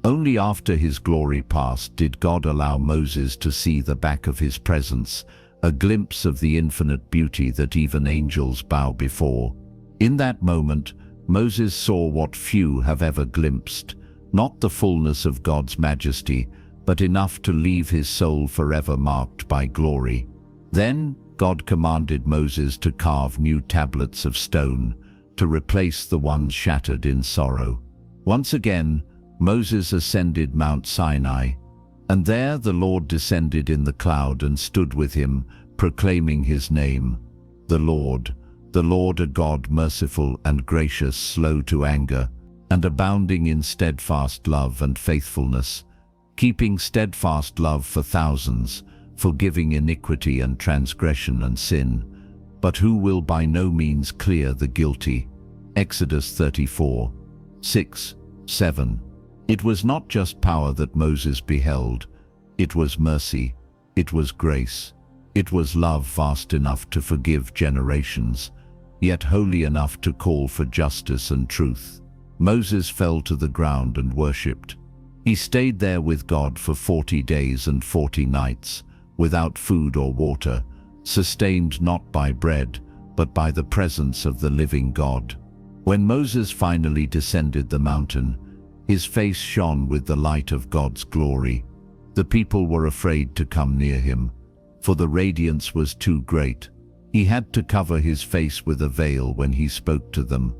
Only after his glory passed did God allow Moses to see the back of his presence, a glimpse of the infinite beauty that even angels bow before. In that moment, Moses saw what few have ever glimpsed, not the fullness of God's majesty, but enough to leave his soul forever marked by glory. Then God commanded Moses to carve new tablets of stone, to replace the ones shattered in sorrow. Once again, Moses ascended Mount Sinai, and there the Lord descended in the cloud and stood with him, proclaiming his name, the Lord, a God merciful and gracious, slow to anger, and abounding in steadfast love and faithfulness, keeping steadfast love for thousands, forgiving iniquity and transgression and sin, but who will by no means clear the guilty. Exodus 34:6-7. It was not just power that Moses beheld, it was mercy, it was grace, it was love vast enough to forgive generations, yet holy enough to call for justice and truth. Moses fell to the ground and worshipped. He stayed there with God for 40 days and 40 nights, without food or water, sustained not by bread, but by the presence of the living God. When Moses finally descended the mountain, his face shone with the light of God's glory. The people were afraid to come near him, for the radiance was too great. He had to cover his face with a veil when he spoke to them,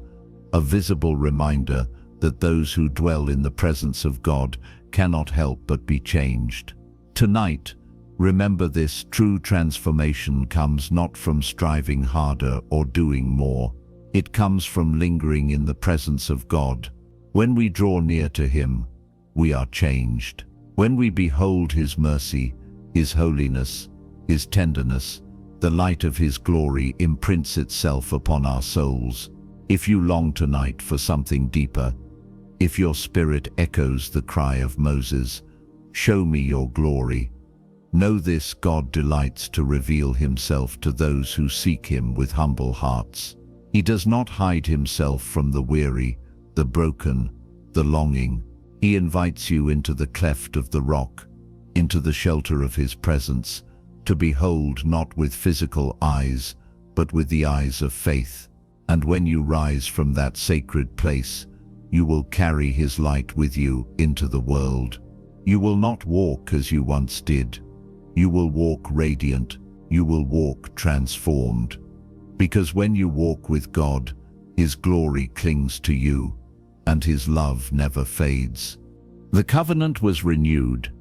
a visible reminder that those who dwell in the presence of God cannot help but be changed. Tonight, remember this: true transformation comes not from striving harder or doing more. It comes from lingering in the presence of God. When we draw near to him, we are changed. When we behold his mercy, his holiness, his tenderness, the light of his glory imprints itself upon our souls. If you long tonight for something deeper, if your spirit echoes the cry of Moses, show me your glory, know this: God delights to reveal himself to those who seek him with humble hearts. He does not hide himself from the weary, the broken, the longing. He invites you into the cleft of the rock, into the shelter of his presence, to behold not with physical eyes, but with the eyes of faith. And when you rise from that sacred place, you will carry his light with you into the world. You will not walk as you once did. You will walk radiant. You will walk transformed. Because when you walk with God, his glory clings to you, and his love never fades. The covenant was renewed.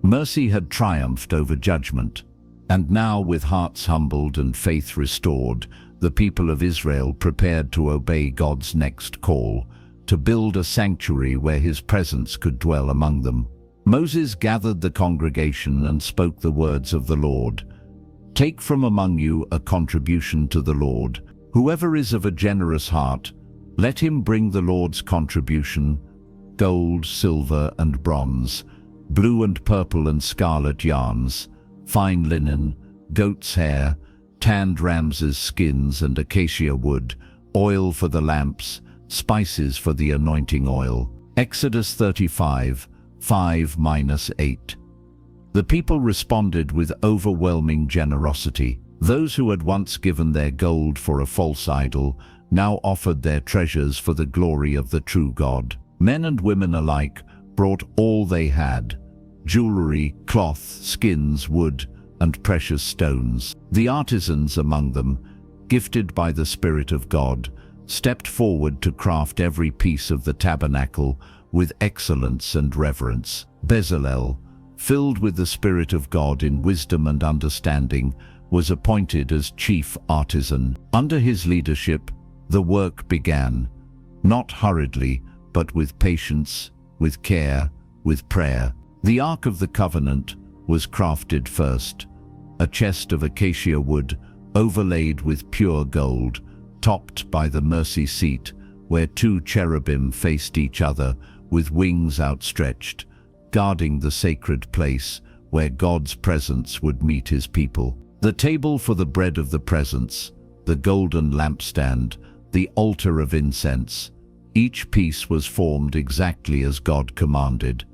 Mercy had triumphed over judgment. And now, with hearts humbled and faith restored, the people of Israel prepared to obey God's next call, to build a sanctuary where his presence could dwell among them. Moses gathered the congregation and spoke the words of the Lord. Take from among you a contribution to the Lord. Whoever is of a generous heart, let him bring the Lord's contribution: gold, silver, and bronze, blue and purple and scarlet yarns, fine linen, goat's hair, tanned ram's skins and acacia wood, oil for the lamps, spices for the anointing oil. Exodus 35:5-8. The people responded with overwhelming generosity. Those who had once given their gold for a false idol now offered their treasures for the glory of the true God. Men and women alike brought all they had: jewelry, cloth, skins, wood, and precious stones. The artisans among them, gifted by the Spirit of God, stepped forward to craft every piece of the tabernacle with excellence and reverence. Bezalel, filled with the Spirit of God in wisdom and understanding, was appointed as chief artisan. Under his leadership, the work began, not hurriedly, but with patience, with care, with prayer. The Ark of the Covenant, was crafted first, a chest of acacia wood overlaid with pure gold, topped by the mercy seat, where two cherubim faced each other with wings outstretched, guarding the sacred place where God's presence would meet his people. The table for the bread of the presence, the golden lampstand, the altar of incense, each piece was formed exactly as God commanded,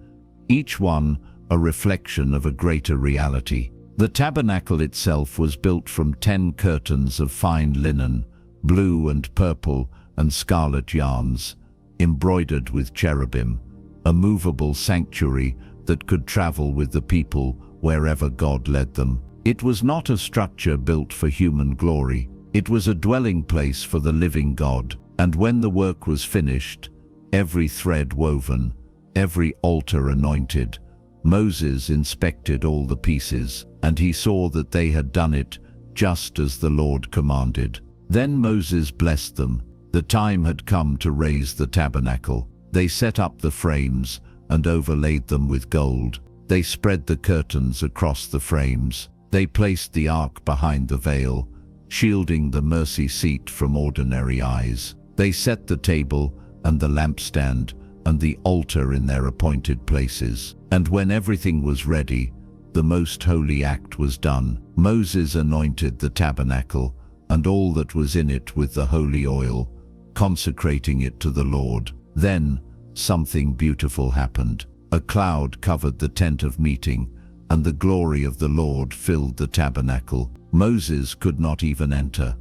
each one a reflection of a greater reality. The tabernacle itself was built from 10 curtains of fine linen, blue and purple and scarlet yarns, embroidered with cherubim, a movable sanctuary that could travel with the people wherever God led them. It was not a structure built for human glory. It was a dwelling place for the living God. And when the work was finished, every thread woven, every altar anointed, Moses inspected all the pieces, and he saw that they had done it just as the Lord commanded. Then Moses blessed them. The time had come to raise the tabernacle. They set up the frames and overlaid them with gold. They spread the curtains across the frames. They placed the ark behind the veil, shielding the mercy seat from ordinary eyes. They set the table and the lampstand and the altar in their appointed places. And when everything was ready, the most holy act was done. Moses anointed the tabernacle and all that was in it with the holy oil, consecrating it to the Lord. Then something beautiful happened. A cloud covered the tent of meeting, and the glory of the Lord filled the tabernacle. Moses could not even enter,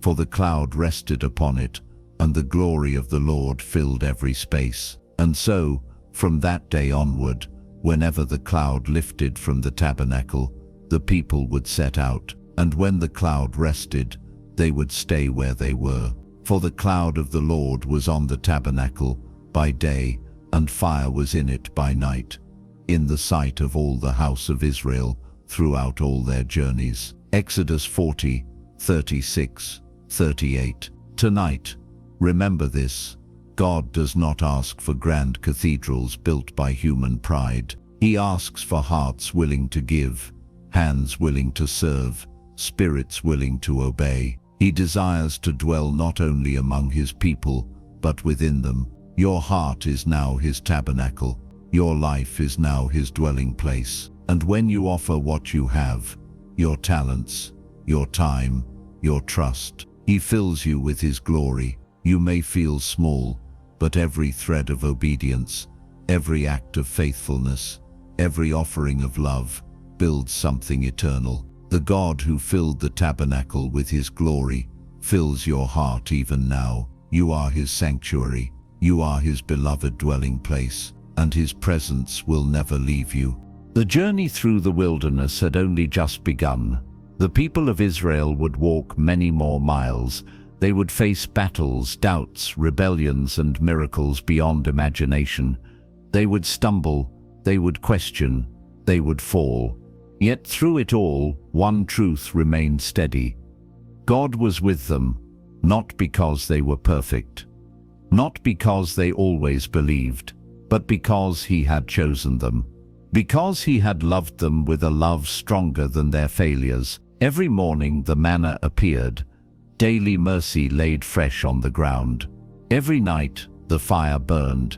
for the cloud rested upon it, and the glory of the Lord filled every space. And so, from that day onward, whenever the cloud lifted from the tabernacle, the people would set out, and when the cloud rested, they would stay where they were. For the cloud of the Lord was on the tabernacle by day, and fire was in it by night, in the sight of all the house of Israel throughout all their journeys. Exodus 40, 36, 38. Tonight, remember this: God does not ask for grand cathedrals built by human pride. He asks for hearts willing to give, hands willing to serve, spirits willing to obey. He desires to dwell not only among his people, but within them. Your heart is now his tabernacle. Your life is now his dwelling place. And when you offer what you have, your talents, your time, your trust, he fills you with his glory. You may feel small, but every thread of obedience, every act of faithfulness, every offering of love builds something eternal. The God who filled the tabernacle with his glory fills your heart even now. You are his sanctuary. You are his beloved dwelling place, and his presence will never leave you. The journey through the wilderness had only just begun. The people of Israel would walk many more miles. They would face battles, doubts, rebellions, and miracles beyond imagination. They would stumble, they would question, they would fall. Yet through it all, one truth remained steady. God was with them, not because they were perfect, not because they always believed, but because he had chosen them, because he had loved them with a love stronger than their failures. Every morning the manna appeared, daily mercy laid fresh on the ground. Every night the fire burned,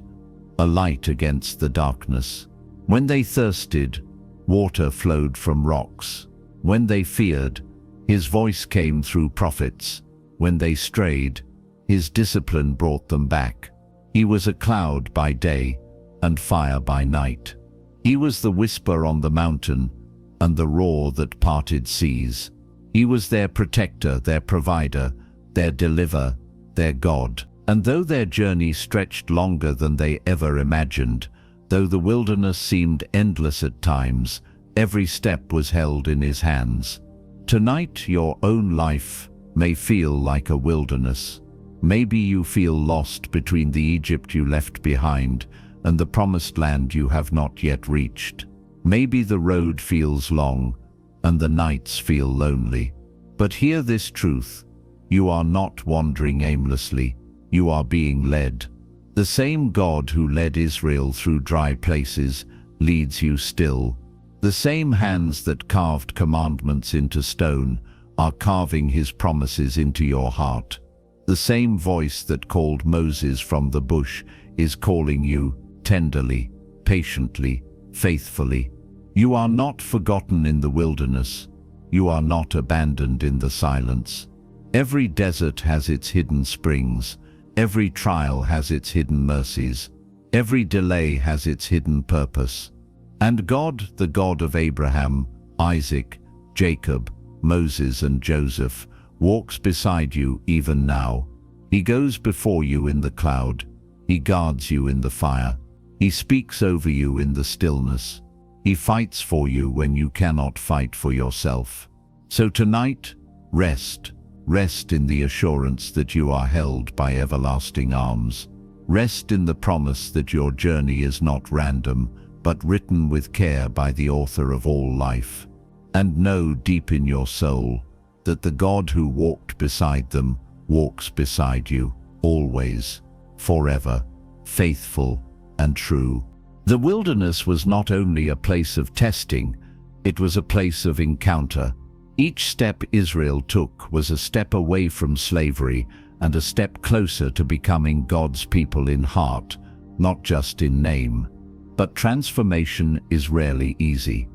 a light against the darkness. When they thirsted, water flowed from rocks. When they feared, his voice came through prophets. When they strayed, his discipline brought them back. He was a cloud by day and fire by night. He was the whisper on the mountain and the roar that parted seas. He was their protector, their provider, their deliverer, their God. And though their journey stretched longer than they ever imagined, though the wilderness seemed endless at times, every step was held in his hands. Tonight, your own life may feel like a wilderness. Maybe you feel lost between the Egypt you left behind and the promised land you have not yet reached. Maybe the road feels long and the nights feel lonely. But hear this truth: you are not wandering aimlessly, you are being led. The same God who led Israel through dry places leads you still. The The same hands that carved commandments into stone are carving his promises into your heart. The same voice that called Moses from the bush is calling you tenderly, patiently, faithfully. You are not forgotten in the wilderness. You are not abandoned in the silence. Every desert has its hidden springs. Every trial has its hidden mercies. Every delay has its hidden purpose. And God, the God of Abraham, Isaac, Jacob, Moses and Joseph, walks beside you even now. He goes before you in the cloud. He guards you in the fire. He speaks over you in the stillness. He fights for you when you cannot fight for yourself. So tonight, rest. Rest in the assurance that you are held by everlasting arms. Rest in the promise that your journey is not random, but written with care by the author of all life. And know deep in your soul that the God who walked beside them walks beside you, always, forever, faithful and true. The wilderness was not only a place of testing, it was a place of encounter. Each step Israel took was a step away from slavery and a step closer to becoming God's people in heart, not just in name. But transformation is rarely easy.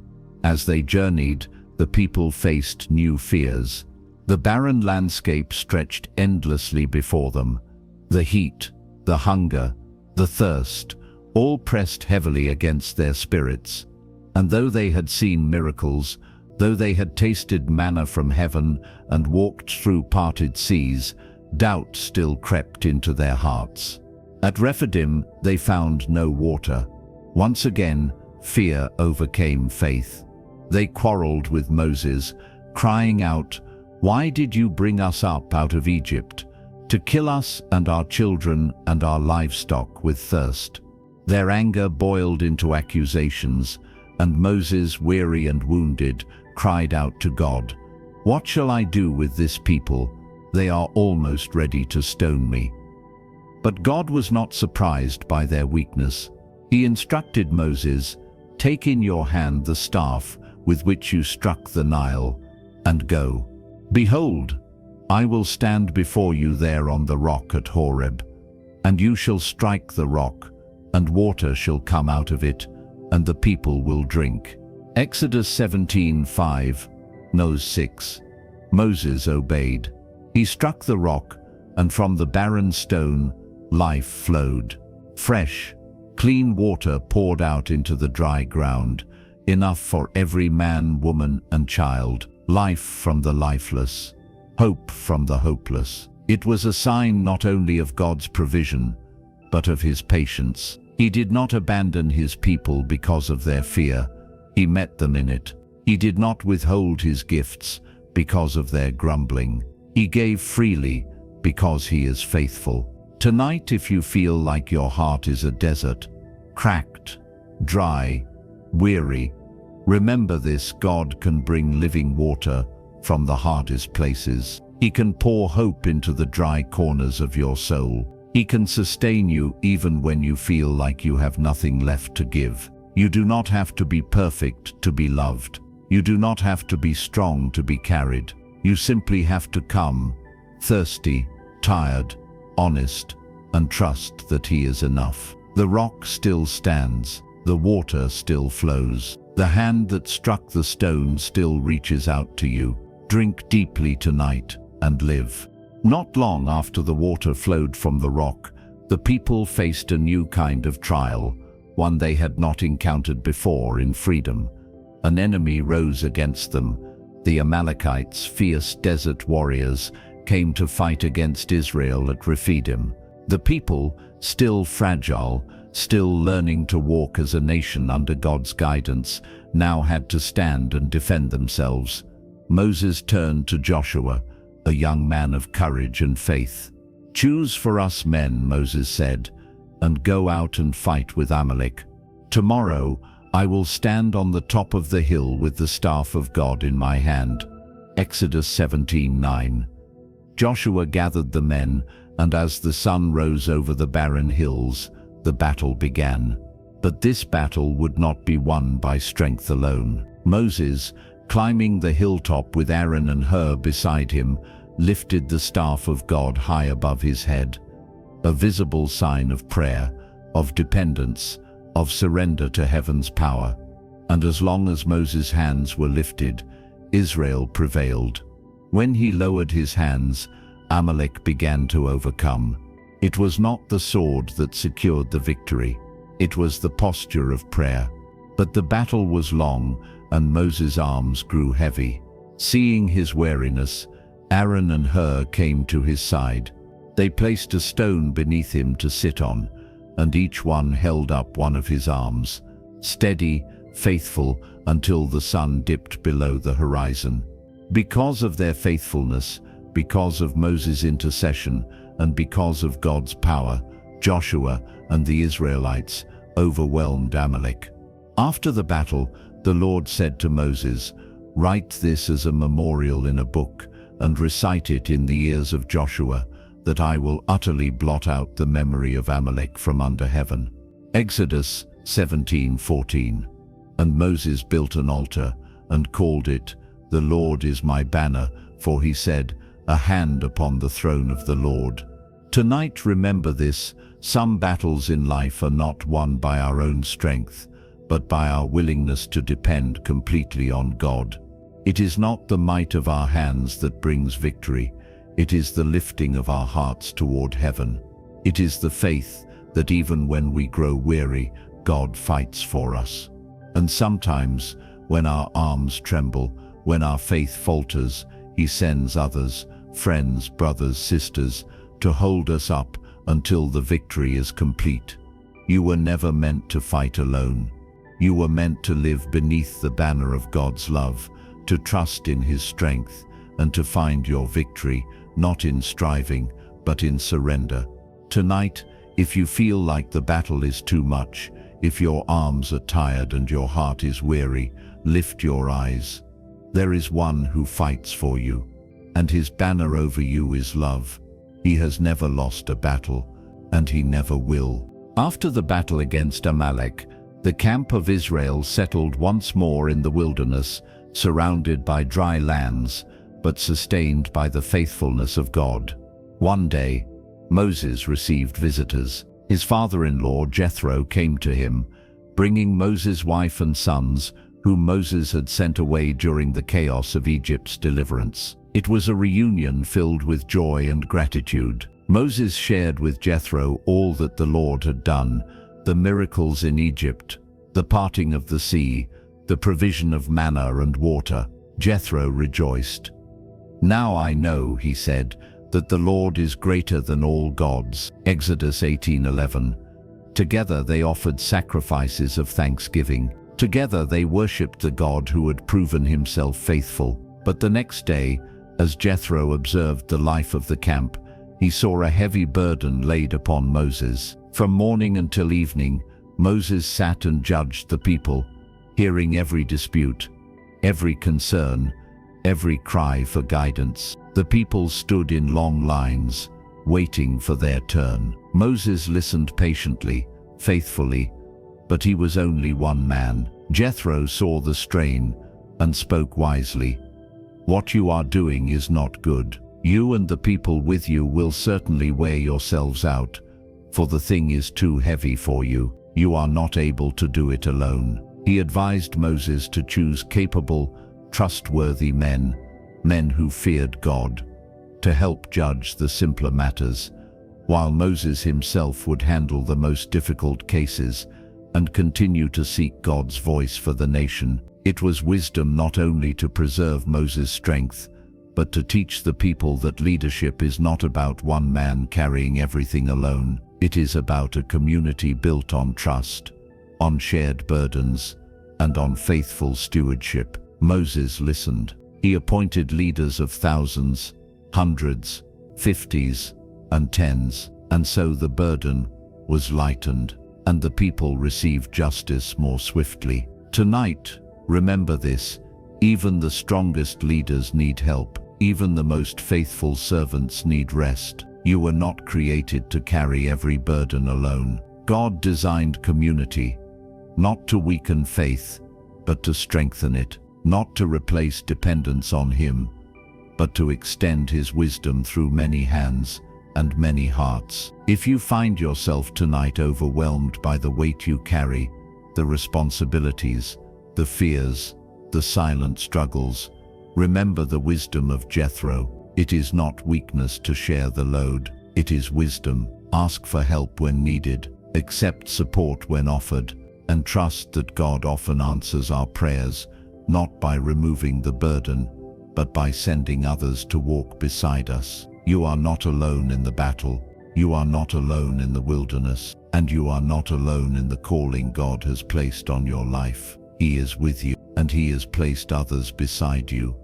As they journeyed, the people faced new fears. The barren landscape stretched endlessly before them. The heat, the hunger, the thirst, all pressed heavily against their spirits. And though they had seen miracles, though they had tasted manna from heaven and walked through parted seas, doubt still crept into their hearts. At Rephidim, they found no water. Once again, fear overcame faith. They quarreled with Moses, crying out, "Why did you bring us up out of Egypt, to kill us and our children and our livestock with thirst?" Their anger boiled into accusations, and Moses, weary and wounded, cried out to God, "What shall I do with this people? They are almost ready to stone me." But God was not surprised by their weakness. He instructed Moses, "Take in your hand the staff with which you struck the Nile, and go. Behold, I will stand before you there on the rock at Horeb, and you shall strike the rock, and water shall come out of it, and the people will drink." Exodus 17:5, Nos 6. Moses obeyed. He struck the rock, and from the barren stone, life flowed. Fresh, clean water poured out into the dry ground, enough for every man, woman, and child. Life from the lifeless, hope from the hopeless. It was a sign not only of God's provision, but of his patience. He did not abandon his people because of their fear. He met them in it. He did not withhold his gifts because of their grumbling. He gave freely because he is faithful. Tonight, if you feel like your heart is a desert, cracked, dry, weary, remember this: God can bring living water from the hardest places. He can pour hope into the dry corners of your soul. He can sustain you even when you feel like you have nothing left to give. You do not have to be perfect to be loved. You do not have to be strong to be carried. You simply have to come, thirsty, tired, honest, and trust that he is enough. The rock still stands. The water still flows. The hand that struck the stone still reaches out to you. Drink deeply tonight and live. Not long after the water flowed from the rock, the people faced a new kind of trial, one they had not encountered before in freedom. An enemy rose against them. The Amalekites, fierce desert warriors, came to fight against Israel at Rephidim. The people, still fragile, still learning to walk as a nation under God's guidance, now had to stand and defend themselves. Moses turned to Joshua, a young man of courage and faith. "Choose for us men," Moses said, "and go out and fight with Amalek. Tomorrow I will stand on the top of the hill with the staff of God in my hand." Exodus 17:9. Joshua gathered the men, and as the sun rose over the barren hills, the battle began. But this battle would not be won by strength alone. Moses, climbing the hilltop with Aaron and Hur beside him, lifted the staff of God high above his head, a visible sign of prayer, of dependence, of surrender to heaven's power. And as long as Moses' hands were lifted, Israel prevailed. When he lowered his hands, Amalek began to overcome. It was not the sword that secured the victory. It was the posture of prayer. But the battle was long, and Moses' arms grew heavy. Seeing his weariness, Aaron and Hur came to his side. They placed a stone beneath him to sit on, and each one held up one of his arms, steady, faithful, until the sun dipped below the horizon. Because of their faithfulness, because of Moses' intercession, and because of God's power, Joshua and the Israelites overwhelmed Amalek. After the battle, the Lord said to Moses, "Write this as a memorial in a book, and recite it in the ears of Joshua, that I will utterly blot out the memory of Amalek from under heaven." Exodus 17:14. And Moses built an altar, and called it, "The Lord is my banner," for he said, "A hand upon the throne of the Lord." Tonight remember this: some battles in life are not won by our own strength, but by our willingness to depend completely on God. It is not the might of our hands that brings victory. It is the lifting of our hearts toward heaven. It is the faith that even when we grow weary, God fights for us. And sometimes, when our arms tremble, when our faith falters, He sends others, friends, brothers, sisters, to hold us up until the victory is complete. You were never meant to fight alone. You were meant to live beneath the banner of God's love, to trust in His strength, and to find your victory, not in striving, but in surrender. Tonight, if you feel like the battle is too much, if your arms are tired and your heart is weary, lift your eyes. There is one who fights for you, and His banner over you is love. He has never lost a battle, and He never will. After the battle against Amalek, the camp of Israel settled once more in the wilderness, surrounded by dry lands, but sustained by the faithfulness of God. One day, Moses received visitors. His father-in-law Jethro came to him, bringing Moses' wife and sons, whom Moses had sent away during the chaos of Egypt's deliverance. It was a reunion filled with joy and gratitude. Moses shared with Jethro all that the Lord had done, the miracles in Egypt, the parting of the sea, the provision of manna and water. Jethro rejoiced. "Now I know," he said, "that the Lord is greater than all gods." Exodus 18:11. Together they offered sacrifices of thanksgiving. Together they worshipped the God who had proven Himself faithful. But the next day, as Jethro observed the life of the camp, he saw a heavy burden laid upon Moses. From morning until evening, Moses sat and judged the people, hearing every dispute, every concern, every cry for guidance. The people stood in long lines, waiting for their turn. Moses listened patiently, faithfully, but he was only one man. Jethro saw the strain and spoke wisely. "What you are doing is not good. You and the people with you will certainly wear yourselves out, for the thing is too heavy for you. You are not able to do it alone." He advised Moses to choose capable, trustworthy men who feared God, to help judge the simpler matters, while Moses himself would handle the most difficult cases and continue to seek God's voice for the nation. It was wisdom not only to preserve Moses' strength, but to teach the people that leadership is not about one man carrying everything alone. It is about a community built on trust, on shared burdens, and on faithful stewardship. Moses listened. He appointed leaders of thousands, hundreds, 50s, and 10s, and so the burden was lightened, and the people received justice more swiftly. Tonight, remember this: even the strongest leaders need help. Even the most faithful servants need rest. You were not created to carry every burden alone. God designed community, not to weaken faith, but to strengthen it, not to replace dependence on Him, but to extend His wisdom through many hands and many hearts. If you find yourself tonight overwhelmed by the weight you carry, the responsibilities, the fears, the silent struggles, remember the wisdom of Jethro. It is not weakness to share the load, it is wisdom. Ask for help when needed, accept support when offered, and trust that God often answers our prayers, not by removing the burden, but by sending others to walk beside us. You are not alone in the battle, you are not alone in the wilderness, and you are not alone in the calling God has placed on your life. He is with you, and He has placed others beside you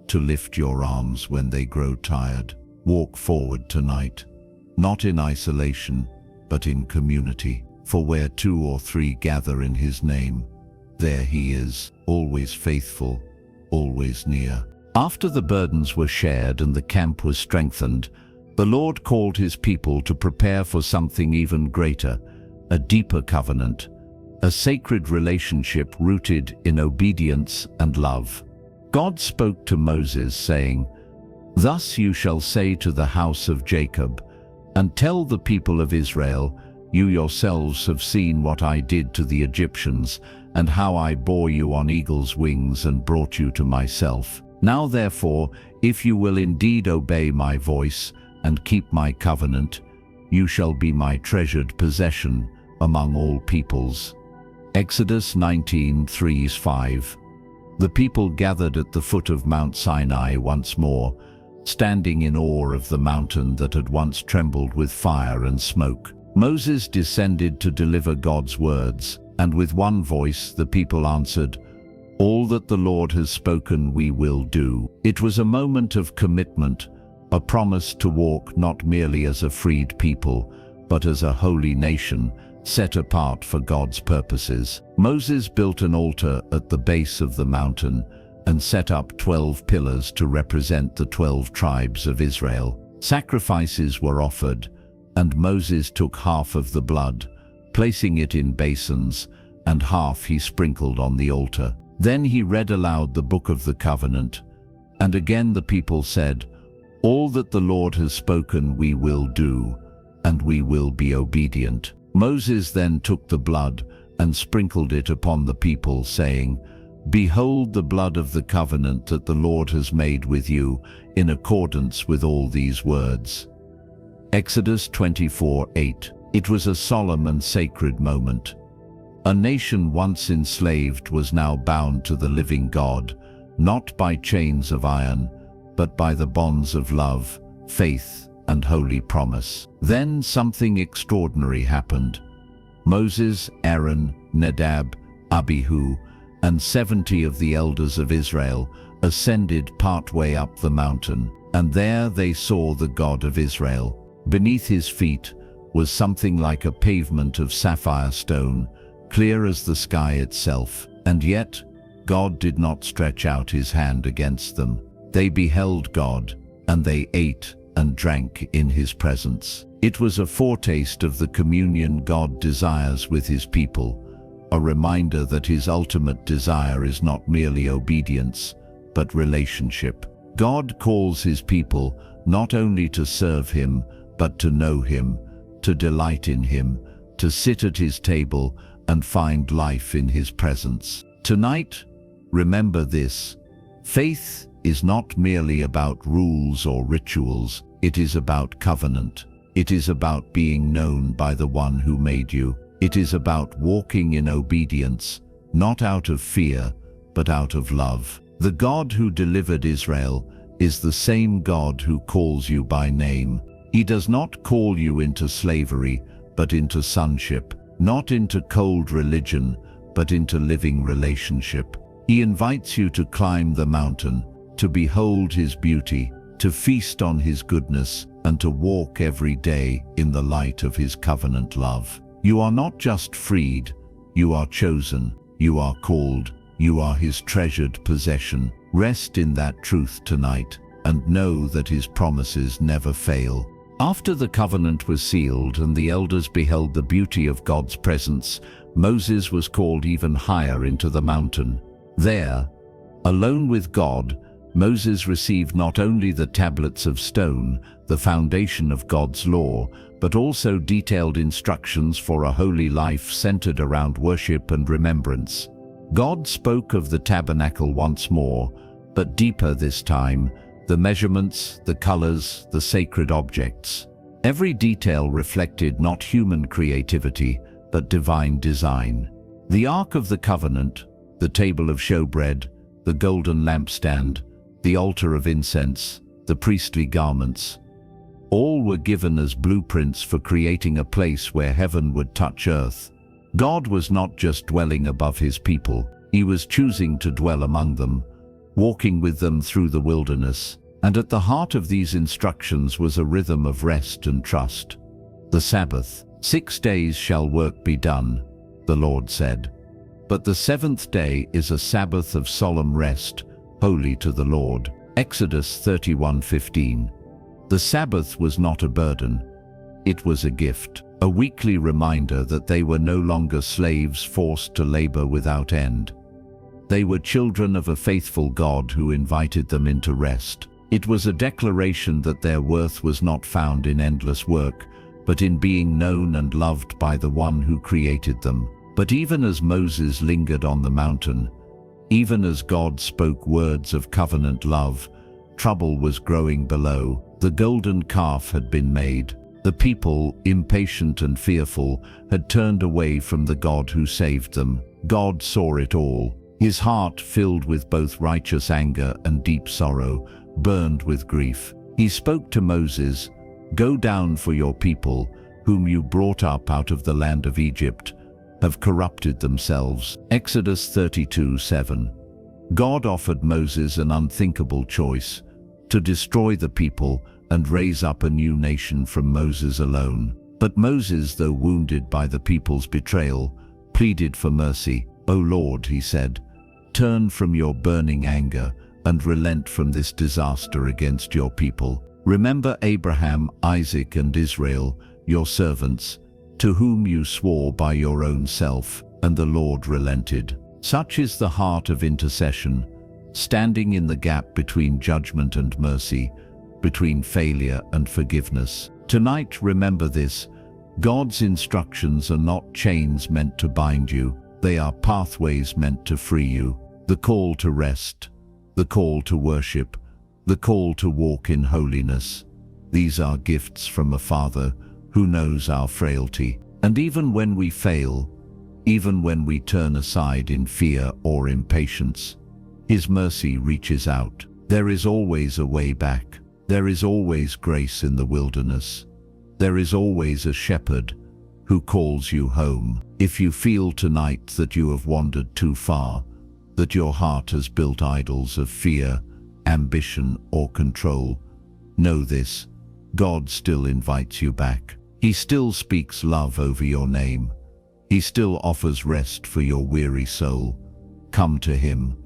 to lift your arms when they grow tired. Walk forward tonight, not in isolation, but in community. For where 2 or 3 gather in His name, there He is, always faithful, always near. After the burdens were shared and the camp was strengthened, the Lord called His people to prepare for something even greater, a deeper covenant, a sacred relationship rooted in obedience and love. God spoke to Moses, saying, "Thus you shall say to the house of Jacob, and tell the people of Israel, you yourselves have seen what I did to the Egyptians, and how I bore you on eagle's wings and brought you to myself. Now therefore, if you will indeed obey my voice and keep my covenant, you shall be my treasured possession among all peoples." Exodus 19:3-5. The people gathered at the foot of Mount Sinai once more, standing in awe of the mountain that had once trembled with fire and smoke. Moses descended to deliver God's words, and with one voice the people answered, "All that the Lord has spoken we will do." It was a moment of commitment, a promise to walk not merely as a freed people, but as a holy nation, set apart for God's purposes. Moses built an altar at the base of the mountain and set up 12 pillars to represent the 12 tribes of Israel. Sacrifices were offered, and Moses took half of the blood, placing it in basins, and half he sprinkled on the altar. Then he read aloud the book of the covenant, and again the people said, "All that the Lord has spoken we will do, and we will be obedient." Moses then took the blood and sprinkled it upon the people, saying, "Behold the blood of the covenant that the Lord has made with you, in accordance with all these words." Exodus 24:8. It was a solemn and sacred moment. A nation once enslaved was now bound to the living God, not by chains of iron, but by the bonds of love, faith, and holy promise. Then something extraordinary happened. Moses, Aaron, Nadab, Abihu, and 70 of the elders of Israel ascended partway up the mountain, and there they saw the God of Israel. Beneath his feet was something like a pavement of sapphire stone, clear as the sky itself. And yet, God did not stretch out his hand against them. They beheld God, and they ate and drank in his presence. It was a foretaste of the communion God desires with his people, a reminder that his ultimate desire is not merely obedience, but relationship. God calls his people not only to serve him, but to know him, to delight in him, to sit at his table and find life in his presence. Tonight, remember this: faith is not merely about rules or rituals, it is about covenant. It is about being known by the one who made you. It is about walking in obedience, not out of fear, but out of love. The God who delivered Israel is the same God who calls you by name. He does not call you into slavery, but into sonship, not into cold religion, but into living relationship. He invites you to climb the mountain, to behold his beauty, to feast on his goodness, and to walk every day in the light of his covenant love. You are not just freed, you are chosen, you are called, you are his treasured possession. Rest in that truth tonight, and know that his promises never fail. After the covenant was sealed and the elders beheld the beauty of God's presence, Moses was called even higher into the mountain. There, alone with God, Moses received not only the tablets of stone, the foundation of God's law, but also detailed instructions for a holy life centered around worship and remembrance. God spoke of the tabernacle once more, but deeper this time: the measurements, the colors, the sacred objects. Every detail reflected not human creativity, but divine design. The Ark of the Covenant, the table of showbread, the golden lampstand, the altar of incense, the priestly garments, all were given as blueprints for creating a place where heaven would touch earth. God was not just dwelling above his people, he was choosing to dwell among them, walking with them through the wilderness. And at the heart of these instructions was a rhythm of rest and trust. The Sabbath. 6 days shall work be done, the Lord said. But the seventh day is a Sabbath of solemn rest, holy to the Lord. Exodus 31:15. The Sabbath was not a burden. It was a gift, a weekly reminder that they were no longer slaves forced to labor without end. They were children of a faithful God who invited them into rest. It was a declaration that their worth was not found in endless work, but in being known and loved by the one who created them. But even as Moses lingered on the mountain, even as God spoke words of covenant love, trouble was growing below. The golden calf had been made. The people, impatient and fearful, had turned away from the God who saved them. God saw it all. His heart, filled with both righteous anger and deep sorrow, burned with grief. He spoke to Moses, "Go down, for your people, whom you brought up out of the land of Egypt, have corrupted themselves." Exodus 32:7. God offered Moses an unthinkable choice: to destroy the people and raise up a new nation from Moses alone. But Moses, though wounded by the people's betrayal, pleaded for mercy. "O Lord," he said, "turn from your burning anger and relent from this disaster against your people. Remember Abraham, Isaac, and Israel, your servants, to whom you swore by your own self." And the Lord relented. Such is the heart of intercession, standing in the gap between judgment and mercy, between failure and forgiveness. Tonight, remember this: God's instructions are not chains meant to bind you, they are pathways meant to free you. The call to rest, the call to worship, the call to walk in holiness. These are gifts from a Father who knows our frailty. And even when we fail, even when we turn aside in fear or impatience, His mercy reaches out. There is always a way back. There is always grace in the wilderness. There is always a shepherd who calls you home. If you feel tonight that you have wandered too far, that your heart has built idols of fear, ambition, or control, know this: God still invites you back. He still speaks love over your name. He still offers rest for your weary soul. Come to Him.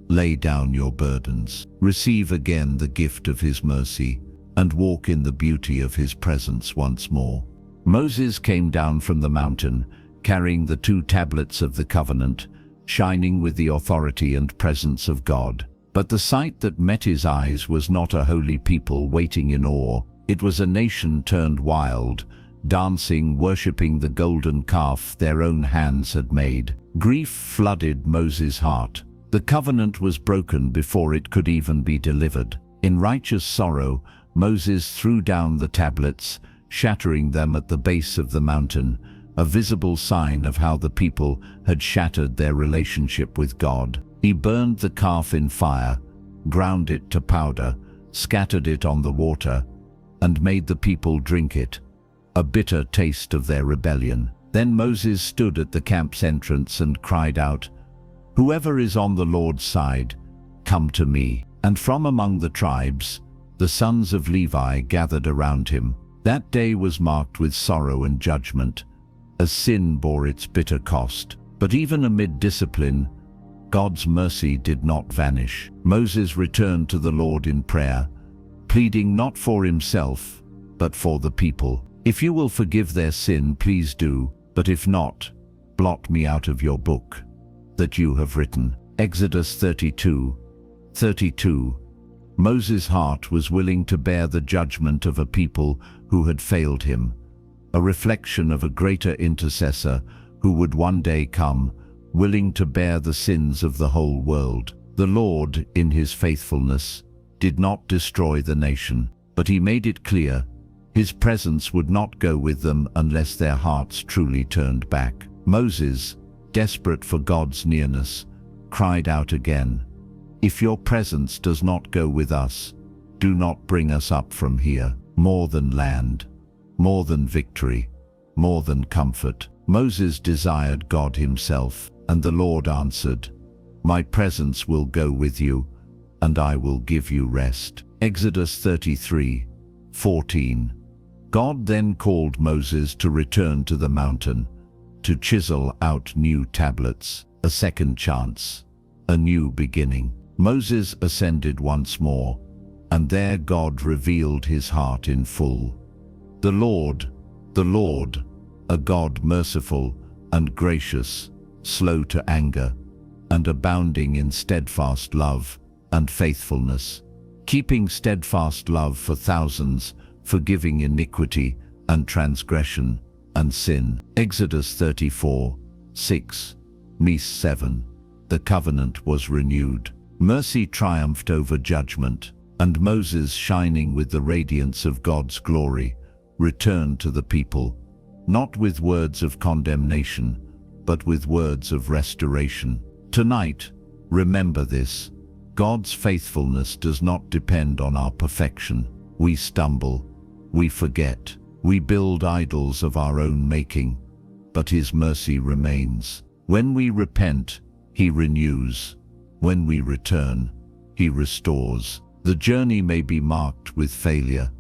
Lay down your burdens. Receive again the gift of His mercy, and walk in the beauty of His presence once more. Moses came down from the mountain, carrying the 2 tablets of the covenant, shining with the authority and presence of God. But the sight that met his eyes was not a holy people waiting in awe. It was a nation turned wild, dancing, worshipping the golden calf their own hands had made. Grief flooded Moses' heart. The covenant was broken before it could even be delivered. In righteous sorrow, Moses threw down the tablets, shattering them at the base of the mountain, a visible sign of how the people had shattered their relationship with God. He burned the calf in fire, ground it to powder, scattered it on the water, and made the people drink it, a bitter taste of their rebellion. Then Moses stood at the camp's entrance and cried out, "Whoever is on the Lord's side, come to me." And from among the tribes, the sons of Levi gathered around him. That day was marked with sorrow and judgment, as sin bore its bitter cost. But even amid discipline, God's mercy did not vanish. Moses returned to the Lord in prayer, pleading not for himself, but for the people. If you will forgive their sin, please do, but if not, blot me out of your book that you have written. Exodus 32:32. Moses' heart was willing to bear the judgment of a people who had failed him, a reflection of a greater intercessor who would one day come, willing to bear the sins of the whole world. The Lord, in his faithfulness, did not destroy the nation, but he made it clear his presence would not go with them unless their hearts truly turned back. Moses, desperate for God's nearness, cried out again, "If your presence does not go with us, do not bring us up from here." More than land, more than victory, more than comfort, Moses desired God himself, and the Lord answered, "My presence will go with you, and I will give you rest." Exodus 33:14. God then called Moses to return to the mountain, to chisel out new tablets, a second chance, a new beginning. Moses ascended once more, and there God revealed his heart in full. The Lord, a God merciful and gracious, slow to anger, and abounding in steadfast love and faithfulness, keeping steadfast love for thousands, forgiving iniquity and transgression and sin. Exodus 34:6. Mes 7. The covenant was renewed. Mercy triumphed over judgment, and Moses, shining with the radiance of God's glory, returned to the people, not with words of condemnation, but with words of restoration. Tonight, remember this: God's faithfulness does not depend on our perfection. We stumble, we forget, we build idols of our own making, but his mercy remains. When we repent, he renews. When we return, he restores. The journey may be marked with failure,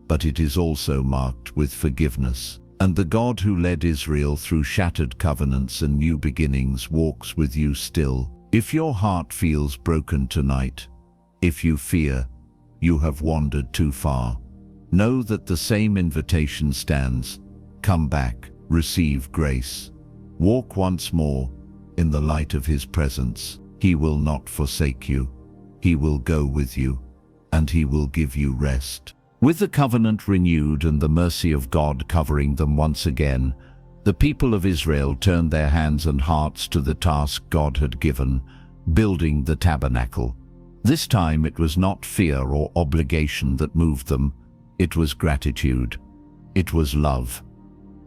but it is also marked with forgiveness. And the God who led Israel through shattered covenants and new beginnings walks with you still. If your heart feels broken tonight, if you fear you have wandered too far, know that the same invitation stands. Come back, receive grace. Walk once more in the light of his presence. He will not forsake you. He will go with you, and he will give you rest. With the covenant renewed and the mercy of God covering them once again, the people of Israel turned their hands and hearts to the task God had given, building the tabernacle. This time it was not fear or obligation that moved them, it was gratitude. It was love.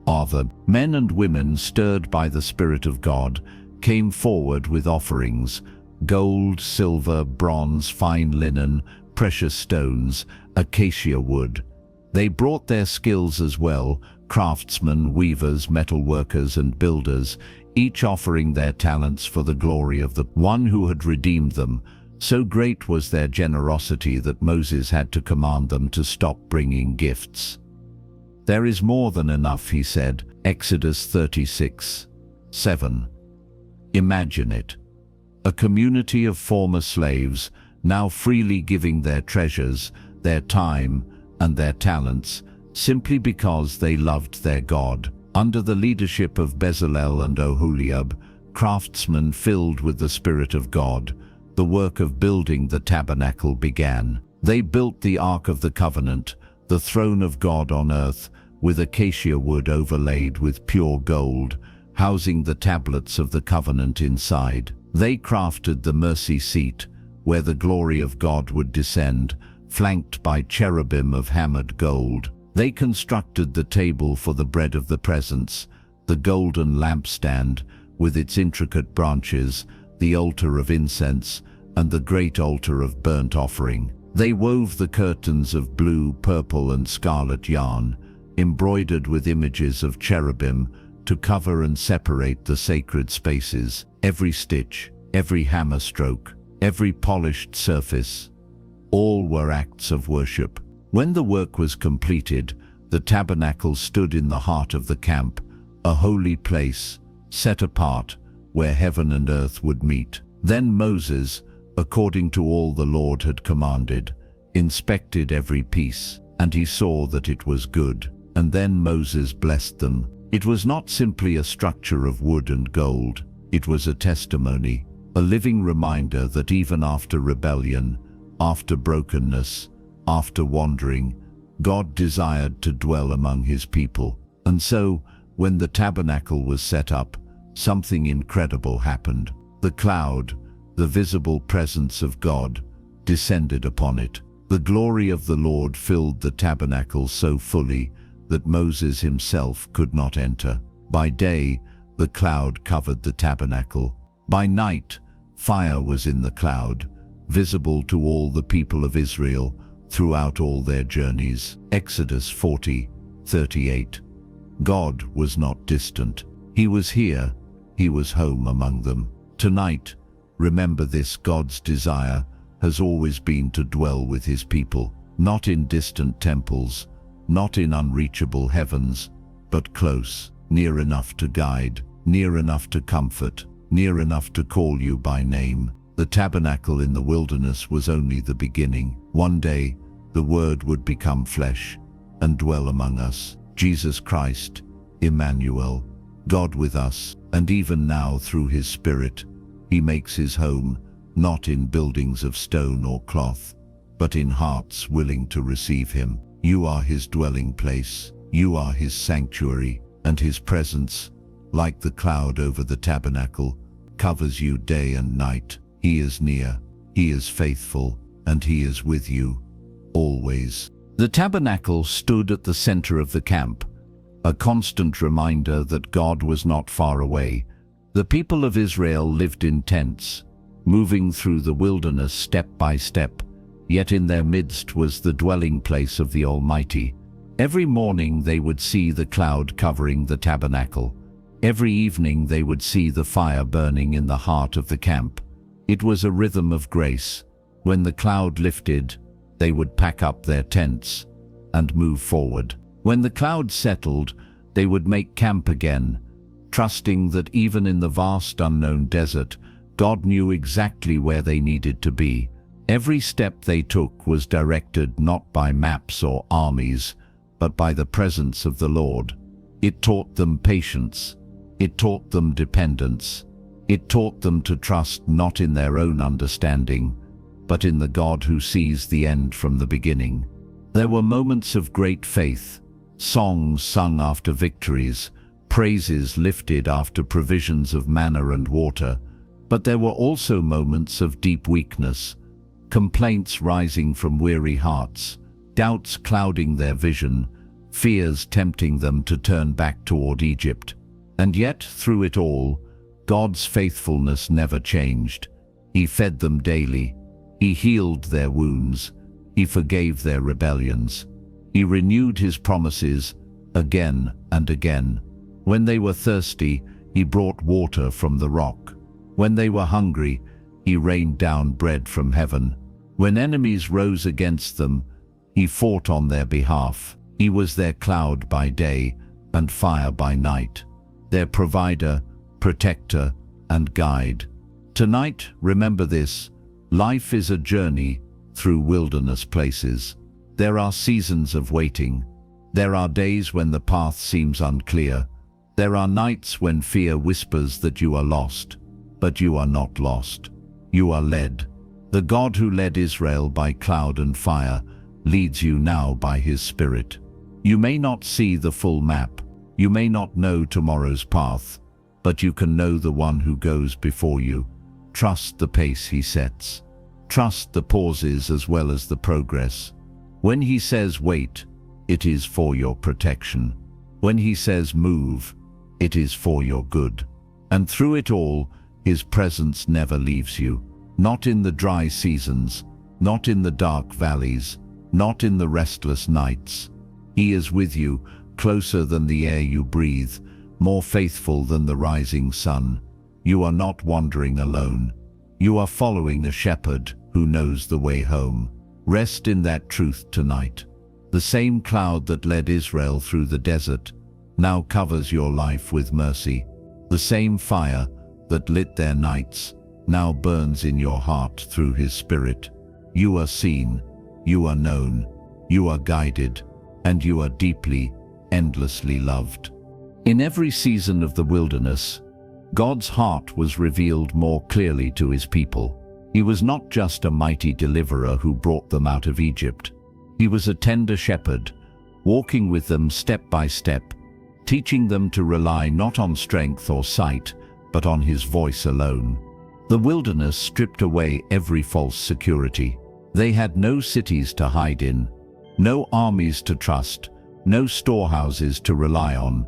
Other men and women, stirred by the Spirit of God, came forward with offerings: gold, silver, bronze, fine linen, precious stones, acacia wood. They brought their skills as well, craftsmen, weavers, metal workers, and builders, each offering their talents for the glory of the one who had redeemed them. So great was their generosity that Moses had to command them to stop bringing gifts. "There is more than enough," he said. Exodus 36:7. Imagine it. A community of former slaves, now freely giving their treasures, their time, and their talents, simply because they loved their God. Under the leadership of Bezalel and Oholiab, craftsmen filled with the Spirit of God, the work of building the tabernacle began. They built the Ark of the Covenant, the throne of God on earth, with acacia wood overlaid with pure gold, housing the tablets of the covenant inside. They crafted the mercy seat, where the glory of God would descend, flanked by cherubim of hammered gold. They constructed the table for the bread of the presence, the golden lampstand with its intricate branches, the altar of incense, and the great altar of burnt offering. They wove the curtains of blue, purple, and scarlet yarn, embroidered with images of cherubim, to cover and separate the sacred spaces. Every stitch, every hammer stroke, every polished surface, all were acts of worship. When the work was completed, the tabernacle stood in the heart of the camp, a holy place, set apart, where heaven and earth would meet. Then Moses, according to all the Lord had commanded, inspected every piece. and he saw that it was good. And then Moses blessed them. It was not simply a structure of wood and gold. It was a testimony, a living reminder that even after rebellion, after brokenness, after wandering, God desired to dwell among his people. And so, when the tabernacle was set up, something incredible happened. The cloud, the visible presence of God, descended upon it. The glory of the Lord filled the tabernacle so fully that Moses himself could not enter. By day, the cloud covered the tabernacle. By night, fire was in the cloud, visible to all the people of Israel throughout all their journeys. Exodus 40:38. God was not distant. He was here. He was home among them. Tonight, remember this: God's desire has always been to dwell with his people, not in distant temples, not in unreachable heavens, but close, near enough to guide, near enough to comfort, near enough to call you by name. The tabernacle in the wilderness was only the beginning. One day, the Word would become flesh and dwell among us. Jesus Christ, Emmanuel, God with us, and even now through his Spirit, he makes his home not in buildings of stone or cloth, but in hearts willing to receive him. You are his dwelling place. You are his sanctuary, and his presence, like the cloud over the tabernacle, covers you day and night. He is near, he is faithful, and he is with you, always. The tabernacle stood at the center of the camp, a constant reminder that God was not far away. The people of Israel lived in tents, moving through the wilderness step by step, yet in their midst was the dwelling place of the Almighty. Every morning they would see the cloud covering the tabernacle. Every evening they would see the fire burning in the heart of the camp. It was a rhythm of grace. When the cloud lifted, they would pack up their tents and move forward. When the cloud settled, they would make camp again, trusting that even in the vast unknown desert, God knew exactly where they needed to be. Every step they took was directed not by maps or armies, but by the presence of the Lord. It taught them patience. It taught them dependence. It taught them to trust not in their own understanding, but in the God who sees the end from the beginning. There were moments of great faith, songs sung after victories, praises lifted after provisions of manna and water, but there were also moments of deep weakness, complaints rising from weary hearts, doubts clouding their vision, fears tempting them to turn back toward Egypt. And yet, through it all, God's faithfulness never changed. He fed them daily. He healed their wounds. He forgave their rebellions. He renewed his promises again and again. When they were thirsty, he brought water from the rock. When they were hungry, he rained down bread from heaven. When enemies rose against them, he fought on their behalf. He was their cloud by day and fire by night, their provider, protector, and guide. Tonight, remember this: life is a journey through wilderness places. There are seasons of waiting. There are days when the path seems unclear. There are nights when fear whispers that you are lost. But you are not lost. You are led. The God who led Israel by cloud and fire leads you now by his Spirit. You may not see the full map. You may not know tomorrow's path, but you can know the one who goes before you. Trust the pace he sets. Trust the pauses as well as the progress. When he says wait, it is for your protection. When he says move, it is for your good. And through it all, his presence never leaves you. Not in the dry seasons, not in the dark valleys, not in the restless nights. He is with you, closer than the air you breathe, more faithful than the rising sun. You are not wandering alone. You are following a shepherd who knows the way home. Rest in that truth tonight. The same cloud that led Israel through the desert now covers your life with mercy. The same fire that lit their nights now burns in your heart through his Spirit. You are seen, you are known, you are guided, and you are deeply, endlessly loved. In every season of the wilderness, God's heart was revealed more clearly to his people. He was not just a mighty deliverer who brought them out of Egypt. He was a tender shepherd, walking with them step by step, teaching them to rely not on strength or sight, but on his voice alone. The wilderness stripped away every false security. They had no cities to hide in, no armies to trust, no storehouses to rely on,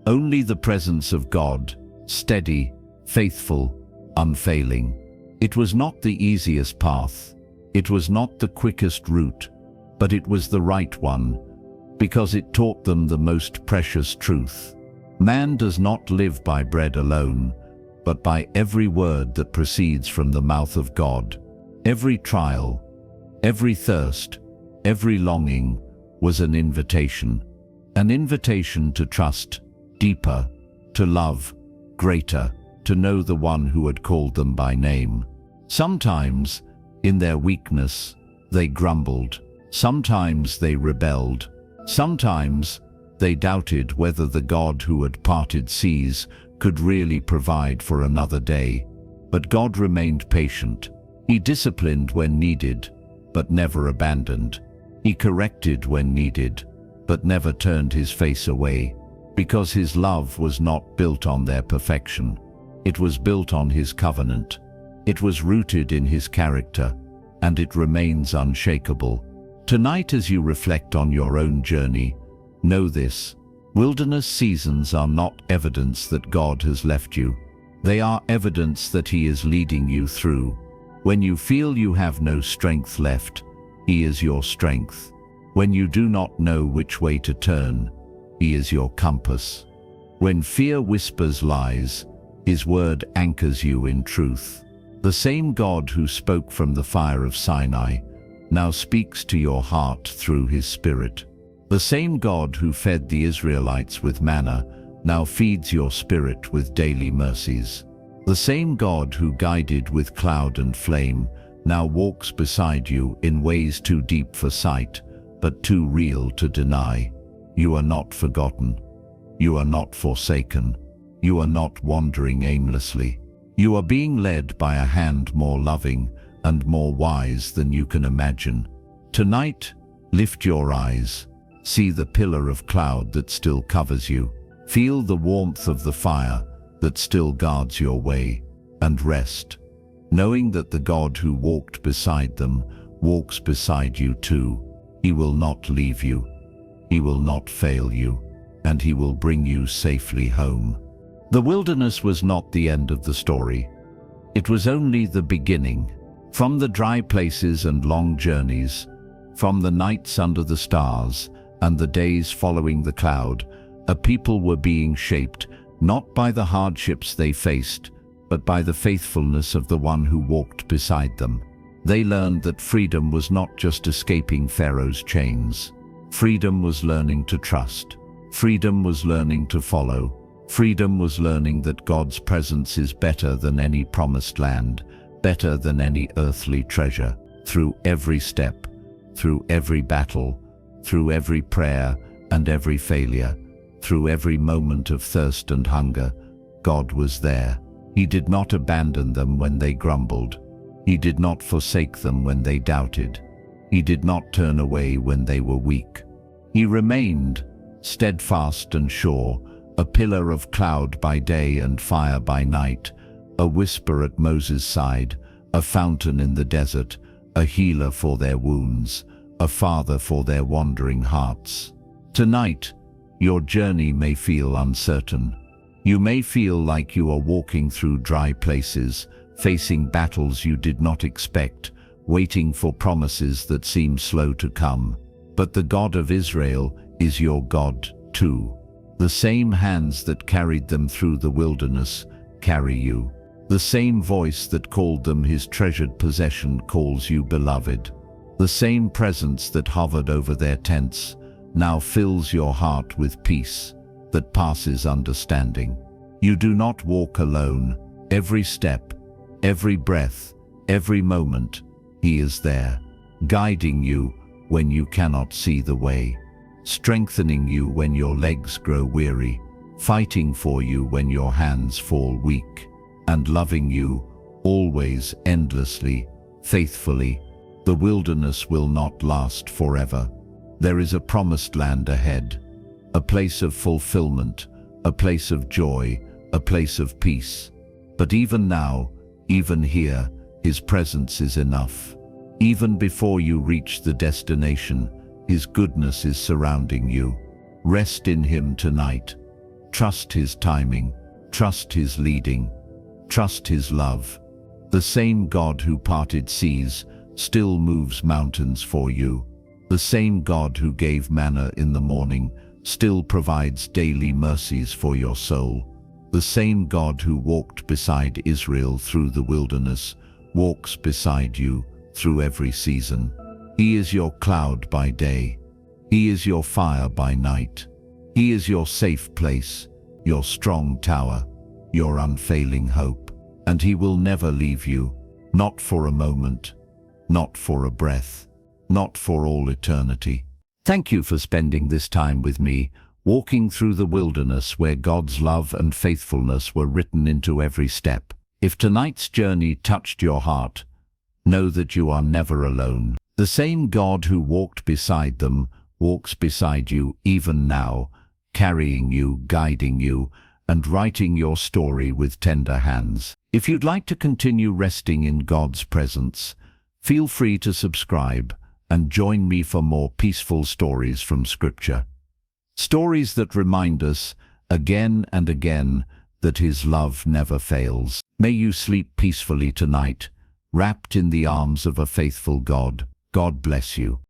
only the presence of God, steady, faithful, unfailing. It was not the easiest path. It was not the quickest route, but it was the right one, because it taught them the most precious truth. Man does not live by bread alone, but by every word that proceeds from the mouth of God. Every trial, every thirst, every longing was an invitation to trust deeper, to love greater, to know the one who had called them by name. Sometimes, in their weakness, they grumbled. Sometimes they rebelled. Sometimes they doubted whether the God who had parted seas could really provide for another day. But God remained patient. He disciplined when needed, but never abandoned. He corrected when needed, but never turned his face away, because his love was not built on their perfection. It was built on his covenant. It was rooted in his character, and it remains unshakable. Tonight, as you reflect on your own journey, know this: wilderness seasons are not evidence that God has left you. They are evidence that he is leading you through. When you feel you have no strength left, he is your strength. When you do not know which way to turn, he is your compass. When fear whispers lies, his word anchors you in truth. The same God who spoke from the fire of Sinai now speaks to your heart through his Spirit. The same God who fed the Israelites with manna now feeds your spirit with daily mercies. The same God who guided with cloud and flame now walks beside you in ways too deep for sight, but too real to deny. You are not forgotten. You are not forsaken. You are not wandering aimlessly. You are being led by a hand more loving and more wise than you can imagine. Tonight, lift your eyes. See the pillar of cloud that still covers you. Feel the warmth of the fire that still guards your way, and rest, knowing that the God who walked beside them walks beside you too. He will not leave you. He will not fail you, and he will bring you safely home. The wilderness was not the end of the story. It was only the beginning. From the dry places and long journeys, from the nights under the stars and the days following the cloud, a people were being shaped, not by the hardships they faced, but by the faithfulness of the one who walked beside them. They learned that freedom was not just escaping Pharaoh's chains. Freedom was learning to trust. Freedom was learning to follow. Freedom was learning that God's presence is better than any promised land, better than any earthly treasure. Through every step, through every battle, through every prayer and every failure, through every moment of thirst and hunger, God was there. He did not abandon them when they grumbled. He did not forsake them when they doubted. He did not turn away when they were weak. He remained steadfast and sure, a pillar of cloud by day and fire by night, a whisper at Moses' side, a fountain in the desert, a healer for their wounds, a father for their wandering hearts. Tonight, your journey may feel uncertain. You may feel like you are walking through dry places, facing battles you did not expect, waiting for promises that seem slow to come. But the God of Israel is your God too. The same hands that carried them through the wilderness carry you. The same voice that called them his treasured possession calls you beloved. The same presence that hovered over their tents now fills your heart with peace that passes understanding. You do not walk alone. Every step, every breath, every moment, he is there, guiding you, when you cannot see the way, strengthening you when your legs grow weary, fighting for you when your hands fall weak, and loving you always, endlessly, faithfully. The wilderness will not last forever. There is a promised land ahead, a place of fulfillment, a place of joy, a place of peace. But even now, even here, His presence is enough. Even before you reach the destination, His goodness is surrounding you. Rest in Him tonight. Trust His timing. Trust His leading. Trust His love. The same God who parted seas still moves mountains for you. The same God who gave manna in the morning still provides daily mercies for your soul. The same God who walked beside Israel through the wilderness walks beside you through every season. He is your cloud by day. He is your fire by night. He is your safe place, your strong tower, your unfailing hope. And He will never leave you, not for a moment, not for a breath, not for all eternity. Thank you for spending this time with me, walking through the wilderness where God's love and faithfulness were written into every step. If tonight's journey touched your heart, know that you are never alone. The same God who walked beside them walks beside you even now, carrying you, guiding you, and writing your story with tender hands. If you'd like to continue resting in God's presence, feel free to subscribe and join me for more peaceful stories from Scripture. Stories that remind us again and again that His love never fails. May you sleep peacefully tonight, wrapped in the arms of a faithful God. God bless you.